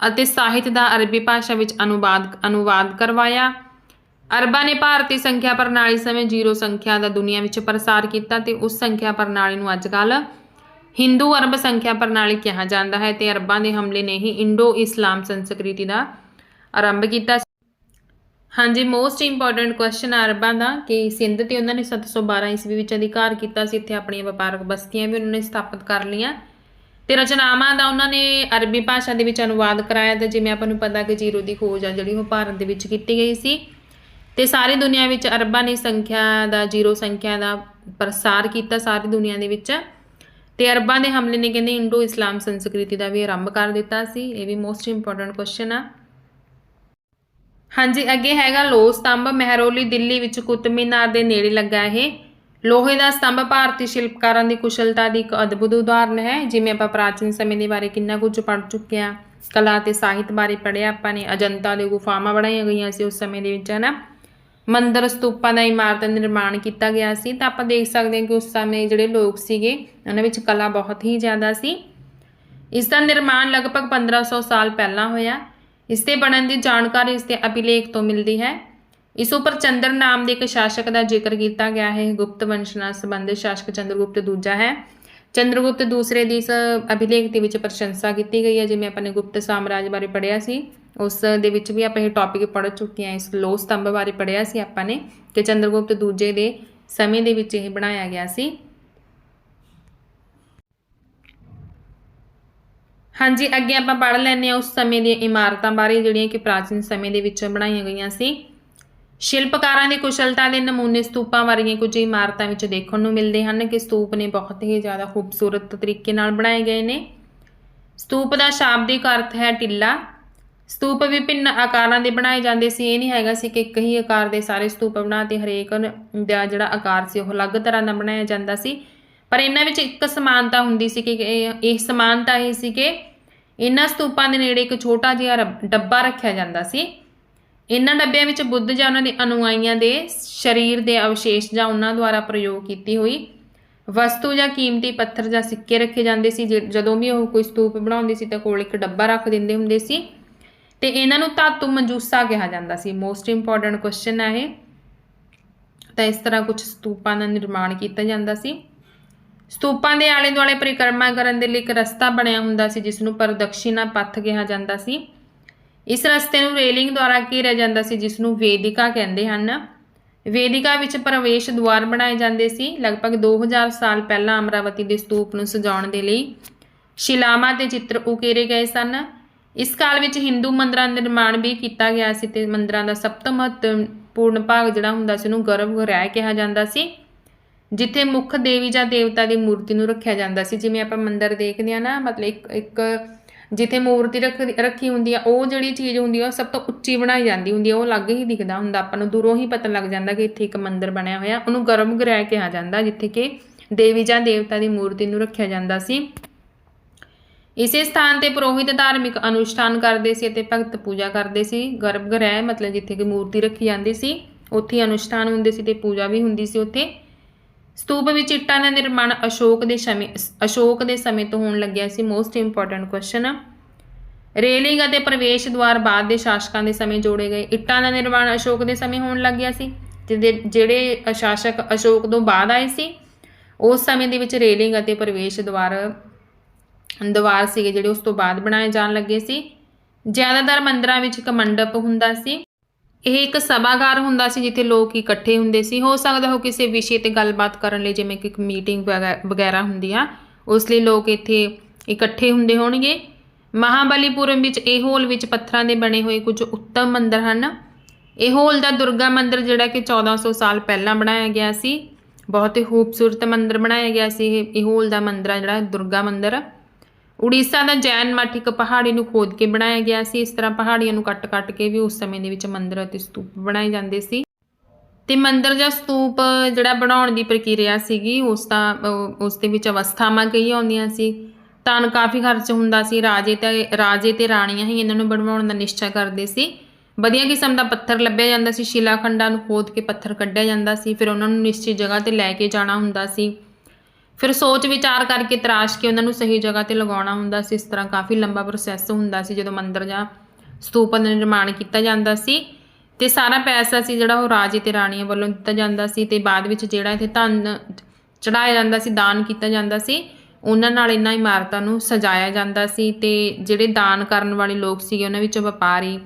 ਅਤੇ ਸਾਹਿਤ ਦਾ ਅਰਬੀ ਭਾਸ਼ਾ ਵਿੱਚ ਅਨੁਵਾਦ ਕਰਵਾਇਆ। ਅਰਬਾਂ ਨੇ ਭਾਰਤੀ ਸੰਖਿਆ ਪ੍ਰਣਾਲੀ ਸਮੇਂ 0 ਸੰਖਿਆ ਦਾ ਦੁਨੀਆ ਵਿੱਚ ਪ੍ਰਸਾਰ ਕੀਤਾ ਤੇ ਉਸ ਸੰਖਿਆ ਪ੍ਰਣਾਲੀ ਨੂੰ ਅੱਜ ਕੱਲ੍ਹ ਹਿੰਦੂ ਅਰਬ ਸੰਖਿਆ ਪ੍ਰਣਾਲੀ ਕਿਹਾ ਜਾਂਦਾ ਹੈ ਤੇ ਅਰਬਾਂ ਦੇ ਹਮਲੇ ਨੇ ਹੀ ਇੰਡੋ ਇਸਲਾਮ ਸੰਸਕ੍ਰਿਤੀ ਦਾ ਆਰੰਭ ਕੀਤਾ। ਹਾਂਜੀ, ਮੋਸਟ ਇੰਪੋਰਟੈਂਟ ਕੁਐਸਚਨ ਅਰਬਾਂ ਦਾ ਕਿ ਸਿੰਧ ਤੇ ਉਹਨਾਂ ਨੇ 712 ਈਸਵੀ ਵਿੱਚ ਅਧਿਕਾਰ ਕੀਤਾ ਸੀ। ਇੱਥੇ ਆਪਣੀਆਂ ਵਪਾਰਕ ਬਸਤੀਆਂ ਵੀ ਉਹਨਾਂ ਨੇ ਸਥਾਪਿਤ ਕਰ ਲਈਆਂ ਤੇ ਰਚਨਾਵਾਂ ਦਾ ਉਹਨਾਂ ਨੇ ਅਰਬੀ ਭਾਸ਼ਾ ਦੇ ਵਿੱਚ ਅਨੁਵਾਦ ਕਰਾਇਆ ਤੇ ਜਿਵੇਂ ਆਪਾਂ ਨੂੰ ਪਤਾ ਕਿ 0 ਦੀ ਖੋਜ ਆ ਜਿਹੜੀ ਉਹ ਭਾਰਤ ਦੇ ਵਿੱਚ ਕੀਤੀ ਗਈ ਸੀ ਤੇ ਸਾਰੀ ਦੁਨੀਆ ਵਿੱਚ ਅਰਬਾਂ ਨੇ 0 ਸੰਖਿਆ ਦਾ ਪ੍ਰਸਾਰ ਕੀਤਾ ਸਾਰੀ ਦੁਨੀਆ ਦੇ ਵਿੱਚ ਤੇ ਅਰਬਾਂ ਦੇ ਹਮਲੇ ਨੇ ਕਹਿੰਦੇ ਇੰਡੋ ਇਸਲਾਮ ਸੰਸਕ੍ਰਿਤੀ ਦਾ ਵੀ ਆਰੰਭ ਕਰ ਦਿੱਤਾ ਸੀ। ਇਹ ਵੀ ਮੋਸਟ ਇੰਪੋਰਟੈਂਟ ਕੁਐਸਚਨ ਆ। ਹਾਂਜੀ, ਅੱਗੇ ਹੈਗਾ ਲੋਹ ਸਤੰਭ। ਮਹਿਰੌਲੀ, ਦਿੱਲੀ ਵਿੱਚ ਕੁਤਬ ਮੀਨਾਰ ਦੇ ਨੇੜੇ ਲੱਗਾ ਇਹ ਲੋਹੇ ਦਾ ਸਤੰਭ ਭਾਰਤੀ ਸ਼ਿਲਪਕਾਰਾਂ ਦੀ ਕੁਸ਼ਲਤਾ ਦੀ ਇੱਕ ਅਦਭੁਤ ਉਦਾਹਰਨ ਹੈ। ਜਿਵੇਂ ਆਪਾਂ ਪ੍ਰਾਚੀਨ ਸਮੇਂ ਦੇ ਬਾਰੇ ਕਿੰਨਾ ਕੁਝ ਪੜ੍ਹ ਚੁੱਕੇ ਹਾਂ ਕਲਾ ਤੇ ਸਾਹਿਤ ਬਾਰੇ ਪੜ੍ਹਿਆ ਆਪਾਂ ਨੇ। ਅਜੰਤਾ ਦੇ ਗੁਫਾਵਾਂ ਬਣਾਈਆਂ ਗਈਆਂ ਸੀ ਉਸ ਸਮੇਂ ਦੇ ਵਿੱਚ, ਹੈ ਨਾ। ਮੰਦਰ ਸਤੂਪਾਂ ਦਾ ਇਮਾਰਤ ਨਿਰਮਾਣ ਕੀਤਾ ਗਿਆ ਸੀ। ਤਾਂ ਆਪਾਂ ਦੇਖ ਸਕਦੇ ਹਾਂ ਕਿ ਉਸ ਸਮੇਂ ਜਿਹੜੇ ਲੋਕ ਸੀਗੇ ਉਹਨਾਂ ਵਿੱਚ ਕਲਾ ਬਹੁਤ ਹੀ ਜ਼ਿਆਦਾ ਸੀ। ਇਸ ਦਾ ਨਿਰਮਾਣ ਲਗਭਗ 1500 ਸਾਲ ਪਹਿਲਾਂ ਹੋਇਆ। ਇਸ ਦੇ ਬਣਨ ਦੀ ਜਾਣਕਾਰੀ ਇਸ ਦੇ ਅਭਿਲੇਖ ਤੋਂ ਮਿਲਦੀ ਹੈ। ਇਸ ਉੱਪਰ ਚੰਦਰ ਨਾਮ ਦੇ ਇੱਕ ਸ਼ਾਸਕ ਦਾ ਜ਼ਿਕਰ ਕੀਤਾ ਗਿਆ ਹੈ। ਗੁਪਤ ਵੰਸ਼ ਨਾਲ ਸੰਬੰਧਿਤ ਸ਼ਾਸਕ ਚੰਦਰਗੁਪਤ ਦੂਜਾ ਹੈ। ਚੰਦਰਗੁਪਤ ਦੂਸਰੇ ਦੀ ਇਸ ਅਭਿਲੇਖ ਦੇ ਵਿੱਚ ਪ੍ਰਸ਼ੰਸਾ ਕੀਤੀ ਗਈ ਹੈ। ਜਿਵੇਂ ਆਪਾਂ ਨੇ ਗੁਪਤ ਸਾਮਰਾਜ ਬਾਰੇ ਪੜ੍ਹਿਆ ਸੀ, ਉਸ ਦੇ ਵਿੱਚ ਵੀ ਆਪਾਂ ਇਹ ਟੌਪਿਕ ਪੜ੍ਹ ਚੁੱਕੇ ਹਾਂ। ਇਸ ਲੋਹ ਸਤੰਭ ਬਾਰੇ ਪੜ੍ਹਿਆ ਸੀ ਆਪਾਂ ਨੇ ਕਿ ਚੰਦਰਗੁਪਤ ਦੂਜੇ ਦੇ ਸਮੇਂ ਦੇ ਵਿੱਚ ਇਹ ਬਣਾਇਆ ਗਿਆ ਸੀ। ਹਾਂਜੀ, ਅੱਗੇ ਆਪਾਂ ਪੜ੍ਹ ਲੈਂਦੇ ਹਾਂ ਉਸ ਸਮੇਂ ਦੀਆਂ ਇਮਾਰਤਾਂ ਬਾਰੇ ਜਿਹੜੀਆਂ ਕਿ ਪ੍ਰਾਚੀਨ ਸਮੇਂ ਦੇ ਵਿੱਚ ਬਣਾਈਆਂ ਗਈਆਂ ਸੀ। ਸ਼ਿਲਪਕਾਰਾਂ ਦੀ ਕੁਸ਼ਲਤਾ ਦੇ ਨਮੂਨੇ ਸਤੂਪਾਂ ਵਰਗੀਆਂ ਕੁਝ ਇਮਾਰਤਾਂ ਵਿੱਚ ਦੇਖਣ ਨੂੰ ਮਿਲਦੇ ਹਨ ਕਿ ਸਤੂਪ ਨੇ ਬਹੁਤ ਹੀ ਜ਼ਿਆਦਾ ਖੂਬਸੂਰਤ ਤਰੀਕੇ ਨਾਲ ਬਣਾਏ ਗਏ ਨੇ। ਸਤੂਪ ਦਾ ਸ਼ਾਬਦਿਕ ਅਰਥ ਹੈ ਟਿੱਲਾ। ਸਤੂਪ ਵਿਭਿੰਨ ਆਕਾਰਾਂ ਦੇ ਬਣਾਏ ਜਾਂਦੇ ਸੀ। ਇਹ ਨਹੀਂ ਹੈਗਾ ਸੀ ਕਿ ਇੱਕ ਹੀ ਆਕਾਰ ਦੇ ਸਾਰੇ ਸਤੂਪ ਬਣਾ ਤੇ ਹਰੇਕ ਦਾ ਜਿਹੜਾ ਆਕਾਰ ਸੀ ਉਹ ਅਲੱਗ ਤਰ੍ਹਾਂ ਦਾ ਬਣਾਇਆ ਜਾਂਦਾ ਸੀ। ਪਰ ਇਹਨਾਂ ਵਿੱਚ ਇੱਕ ਸਮਾਨਤਾ ਹੁੰਦੀ ਸੀ ਕਿ ਇਹ ਸਮਾਨਤਾ ਇਹ ਸੀ ਕਿ ਇਹਨਾਂ ਸਤੂਪਾਂ ਦੇ ਨੇੜੇ ਇੱਕ ਛੋਟਾ ਜਿਹਾ ਡੱਬਾ ਰੱਖਿਆ ਜਾਂਦਾ ਸੀ। ਇਹਨਾਂ ਡੱਬਿਆਂ ਵਿੱਚ ਬੁੱਧ ਜਾਂ ਉਹਨਾਂ ਦੇ ਅਨੁਆਈਆਂ ਦੇ ਸਰੀਰ ਦੇ ਅਵਸ਼ੇਸ਼ ਜਾਂ ਉਹਨਾਂ ਦੁਆਰਾ ਪ੍ਰਯੋਗ ਕੀਤੀ ਹੋਈ ਵਸਤੂ ਜਾਂ ਕੀਮਤੀ ਪੱਥਰ ਜਾਂ ਸਿੱਕੇ ਰੱਖੇ ਜਾਂਦੇ ਸੀ। ਜਦੋਂ ਵੀ ਉਹ ਕੋਈ ਸਤੂਪ ਬਣਾਉਂਦੇ ਸੀ ਤਾਂ ਕੋਲ ਇੱਕ ਡੱਬਾ ਰੱਖ ਦਿੰਦੇ ਹੁੰਦੇ ਸੀ। ਤੇ ਇਹਨਾਂ ਨੂੰ ਧਾਤੂ ਮੰਜੂਸਾ ਕਿਹਾ ਜਾਂਦਾ ਸੀ। ਮੋਸਟ ਇੰਪੋਰਟੈਂਟ ਕੁਐਸਚਨ ਹੈ ਇਹ। ਤਾਂ ਇਸ ਤਰ੍ਹਾਂ ਕੁਝ ਸਤੂਪਾਂ ਦਾ ਨਿਰਮਾਣ ਕੀਤਾ ਜਾਂਦਾ ਸੀ। ਸਤੂਪਾਂ ਦੇ ਆਲੇ ਦੁਆਲੇ ਪਰਿਕਰਮਾ ਕਰਨ ਦੇ ਲਈ ਇੱਕ ਰਸਤਾ ਬਣਿਆ ਹੁੰਦਾ ਸੀ ਜਿਸ ਨੂੰ ਪ੍ਰਦਕਸ਼ਿਨਾ ਪਥ ਕਿਹਾ ਜਾਂਦਾ ਸੀ। ਇਸ ਰਸਤੇ ਨੂੰ ਰੇਲਿੰਗ ਦੁਆਰਾ ਘੇਰਿਆ ਜਾਂਦਾ ਸੀ ਜਿਸ ਨੂੰ ਵੇਦਿਕਾ ਕਹਿੰਦੇ ਹਨ। ਵੇਦਿਕਾ ਵਿੱਚ ਪ੍ਰਵੇਸ਼ ਦੁਆਰ ਬਣਾਏ ਜਾਂਦੇ ਸੀ। ਲਗਭਗ 2000 ਸਾਲ ਪਹਿਲਾਂ ਅਮਰਾਵਤੀ ਦੇ ਸਤੂਪ ਨੂੰ ਸਜਾਉਣ ਦੇ ਲਈ ਸ਼ਿਲਾਵਾਂ ਤੇ ਚਿੱਤਰ ਉਕੇਰੇ ਗਏ ਸਨ। ਇਸ ਕਾਲ ਵਿੱਚ ਹਿੰਦੂ ਮੰਦਰਾਂ ਦਾ ਨਿਰਮਾਣ ਵੀ ਕੀਤਾ ਗਿਆ ਸੀ ਤੇ ਮੰਦਰਾਂ ਦਾ ਸਭ ਤੋਂ ਮਹੱਤਵਪੂਰਨ ਭਾਗ ਜਿਹੜਾ ਹੁੰਦਾ ਸੀ ਉਹਨੂੰ ਗਰਭ ਗ੍ਰਹਿ ਕਿਹਾ ਜਾਂਦਾ ਸੀ, ਜਿੱਥੇ ਮੁੱਖ ਦੇਵੀ ਜਾਂ ਦੇਵਤਾ ਦੀ ਮੂਰਤੀ ਨੂੰ ਰੱਖਿਆ ਜਾਂਦਾ ਸੀ। ਜਿਵੇਂ ਆਪਾਂ ਮੰਦਿਰ ਦੇਖਦੇ ਹਾਂ ਨਾ, ਮਤਲਬ ਇੱਕ ਜਿੱਥੇ ਮੂਰਤੀ ਰੱਖੀ ਹੁੰਦੀ ਆ, ਉਹ ਜਿਹੜੀ ਚੀਜ਼ ਹੁੰਦੀ ਆ ਉਹ ਸਭ ਤੋਂ ਉੱਚੀ ਬਣਾਈ ਜਾਂਦੀ ਹੁੰਦੀ ਆ। ਉਹ ਅਲੱਗ ਹੀ ਦਿਖਦਾ ਹੁੰਦਾ, ਆਪਾਂ ਨੂੰ ਦੂਰੋਂ ਹੀ ਪਤਾ ਲੱਗ ਜਾਂਦਾ ਕਿ ਇੱਥੇ ਇੱਕ ਮੰਦਿਰ ਬਣਿਆ ਹੋਇਆ। ਉਹਨੂੰ ਗਰਭ ਗ੍ਰਹਿ ਕਿਹਾ ਜਾਂਦਾ, ਜਿੱਥੇ ਕਿ ਦੇਵੀ ਜਾਂ ਦੇਵਤਾ ਦੀ ਮੂਰਤੀ ਨੂੰ ਰੱਖਿਆ ਜਾਂਦਾ ਸੀ। ਇਸੇ ਸਥਾਨ ਤੇ ਪੁਰੋਹਿਤ ਧਾਰਮਿਕ ਅਨੁਸ਼ਠਾਨ ਕਰਦੇ ਸੀ ਅਤੇ ਭਗਤ ਪੂਜਾ ਕਰਦੇ ਸੀ। ਗਰਭ ਗ੍ਰਹਿ ਮਤਲਬ ਜਿੱਥੇ ਕਿ ਮੂਰਤੀ ਰੱਖੀ ਜਾਂਦੀ ਸੀ, ਉੱਥੇ ਅਨੁਸ਼ਠਾਨ ਹੁੰਦੇ ਸੀ ਤੇ ਪੂਜਾ ਵੀ ਹੁੰਦੀ ਸੀ ਉੱਥੇ। ਸਤੂਪ ਵਿੱਚ ਇੱਟਾਂ ਦਾ ਨਿਰਮਾਣ ਅਸ਼ੋਕ ਦੇ ਸਮੇਂ ਤੋਂ ਹੋਣ ਲੱਗਿਆ ਸੀ। Most important question. ਰੇਲਿੰਗ ਅਤੇ ਪ੍ਰਵੇਸ਼ ਦੁਆਰ ਬਾਅਦ ਦੇ ਸ਼ਾਸਕਾਂ ਦੇ ਸਮੇਂ ਜੋੜੇ ਗਏ। ਇੱਟਾਂ ਦਾ ਨਿਰਮਾਣ ਅਸ਼ੋਕ ਦੇ ਸਮੇਂ ਹੋਣ ਲੱਗ ਗਿਆ ਸੀ। ਜਿਹੜੇ ਸ਼ਾਸਕ ਅਸ਼ੋਕ ਤੋਂ ਬਾਅਦ ਆਏ ਸੀ ਉਸ ਸਮੇਂ ਦੇ ਵਿੱਚ ਰੇਲਿੰਗ ਅਤੇ ਪ੍ਰਵੇਸ਼ ਦੁਆਰ ਸੀਗੇ ਜਿਹੜੇ ਉਸ ਤੋਂ ਬਾਅਦ ਬਣਾਏ ਜਾਣ ਲੱਗੇ ਸੀ। ਜ਼ਿਆਦਾਤਰ ਮੰਦਿਰਾਂ ਵਿੱਚ ਇੱਕ ਮੰਡਪ ਹੁੰਦਾ ਸੀ। ਇਹ ਇੱਕ ਸਭਾਗਾਰ ਹੁੰਦਾ ਸੀ ਜਿੱਥੇ ਲੋਕ ਇਕੱਠੇ ਹੁੰਦੇ ਸੀ। ਹੋ ਸਕਦਾ ਹੋ ਕਿਸੇ ਵਿਸ਼ੇ ਤੇ ਗੱਲਬਾਤ ਕਰਨ ਲਈ, ਜਿਵੇਂ ਕਿ ਇੱਕ ਮੀਟਿੰਗ ਵਗੈਰਾ ਹੁੰਦੀ ਆ, ਉਸ ਲਈ ਲੋਕ ਇੱਥੇ ਇਕੱਠੇ ਹੁੰਦੇ ਹੋਣਗੇ। ਮਹਾਬਲੀਪੁਰਮ ਵਿੱਚ ਇਹ ਹੋਲ ਵਿੱਚ ਪੱਥਰਾਂ ਦੇ ਬਣੇ ਹੋਏ ਕੁਝ ਉੱਤਮ ਮੰਦਿਰ ਹਨ। ਇਹ ਹੋਲ ਦਾ ਦੁਰਗਾ ਮੰਦਿਰ ਜਿਹੜਾ ਕਿ 1400 ਸਾਲ ਪਹਿਲਾਂ ਬਣਾਇਆ ਗਿਆ ਸੀ। ਬਹੁਤ ਹੀ ਖੂਬਸੂਰਤ ਮੰਦਿਰ ਬਣਾਇਆ ਗਿਆ ਸੀ ਇਹ ਹੋਲ ਦਾ ਮੰਦਿਰ ਆ ਜਿਹੜਾ ਦੁਰਗਾ ਮੰਦਿਰ। ਉੜੀਸਾ ਦਾ ਜੈਨ ਮੱਠ ਇੱਕ ਪਹਾੜੀ ਨੂੰ ਖੋਦ ਕੇ ਬਣਾਇਆ ਗਿਆ ਸੀ। ਇਸ ਤਰ੍ਹਾਂ ਪਹਾੜੀਆਂ ਨੂੰ ਕੱਟ ਕੇ ਵੀ ਉਸ ਸਮੇਂ ਦੇ ਵਿੱਚ ਮੰਦਿਰ ਅਤੇ ਸਤੂਪ ਬਣਾਏ ਜਾਂਦੇ ਸੀ। ਤੇ ਮੰਦਿਰ ਜਾਂ ਸਤੂਪ ਜਿਹੜਾ ਬਣਾਉਣ ਦੀ ਪ੍ਰਕਿਰਿਆ ਸੀਗੀ ਉਸ ਦੇ ਵਿੱਚ ਅਵਸਥਾਵਾਂ ਕਈ ਆਉਂਦੀਆਂ ਸੀ। ਧਨ ਕਾਫੀ ਖਰਚ ਹੁੰਦਾ ਸੀ। ਰਾਜੇ ਤੇ ਰਾਣੀਆਂ ਹੀ ਇਹਨਾਂ ਨੂੰ ਬਣਵਾਉਣ ਦਾ ਨਿਸ਼ਚਾ ਕਰਦੇ ਸੀ। ਵਧੀਆ ਕਿਸਮ ਦਾ ਪੱਥਰ ਲੱਭਿਆ ਜਾਂਦਾ ਸੀ। ਸ਼ਿਲਾਖੰਡਾਂ ਨੂੰ ਖੋਦ ਕੇ ਪੱਥਰ ਕੱਢਿਆ ਜਾਂਦਾ ਸੀ। ਫਿਰ ਉਹਨਾਂ ਨੂੰ ਨਿਸ਼ਚਿਤ ਜਗ੍ਹਾ ਤੇ ਲੈ ਕੇ ਜਾਣਾ ਹੁੰਦਾ ਸੀ। ਫਿਰ ਸੋਚ ਵਿਚਾਰ ਕਰਕੇ ਤਰਾਸ਼ ਕੇ ਉਹਨਾਂ ਨੂੰ ਸਹੀ ਜਗ੍ਹਾ ਤੇ ਲਗਾਉਣਾ ਹੁੰਦਾ ਸੀ। ਇਸ ਤਰ੍ਹਾਂ ਕਾਫੀ ਲੰਬਾ ਪ੍ਰੋਸੈਸ ਹੁੰਦਾ ਸੀ ਜਦੋਂ ਮੰਦਿਰ ਜਾਂ ਸਤੂਪ ਦਾ ਨਿਰਮਾਣ ਕੀਤਾ ਜਾਂਦਾ ਸੀ। ਤੇ ਸਾਰਾ ਪੈਸਾ ਸੀ ਜਿਹੜਾ ਉਹ ਰਾਜੇ ਤੇ ਰਾਣੀਆਂ ਵੱਲੋਂ ਦਿੱਤਾ ਜਾਂਦਾ ਸੀ। ਤੇ ਬਾਅਦ ਵਿੱਚ ਜਿਹੜਾ ਇੱਥੇ ਧਨ ਚੜਾਇਆ ਜਾਂਦਾ ਸੀ, ਦਾਨ ਕੀਤਾ ਜਾਂਦਾ ਸੀ, ਉਹਨਾਂ ਨਾਲ ਇਹਨਾਂ ਇਮਾਰਤਾਂ ਨੂੰ ਸਜਾਇਆ ਜਾਂਦਾ ਸੀ। ਤੇ ਜਿਹੜੇ ਦਾਨ ਕਰਨ ਵਾਲੇ ਲੋਕ ਸੀਗੇ ਉਹਨਾਂ ਵਿੱਚੋਂ ਵਪਾਰੀ,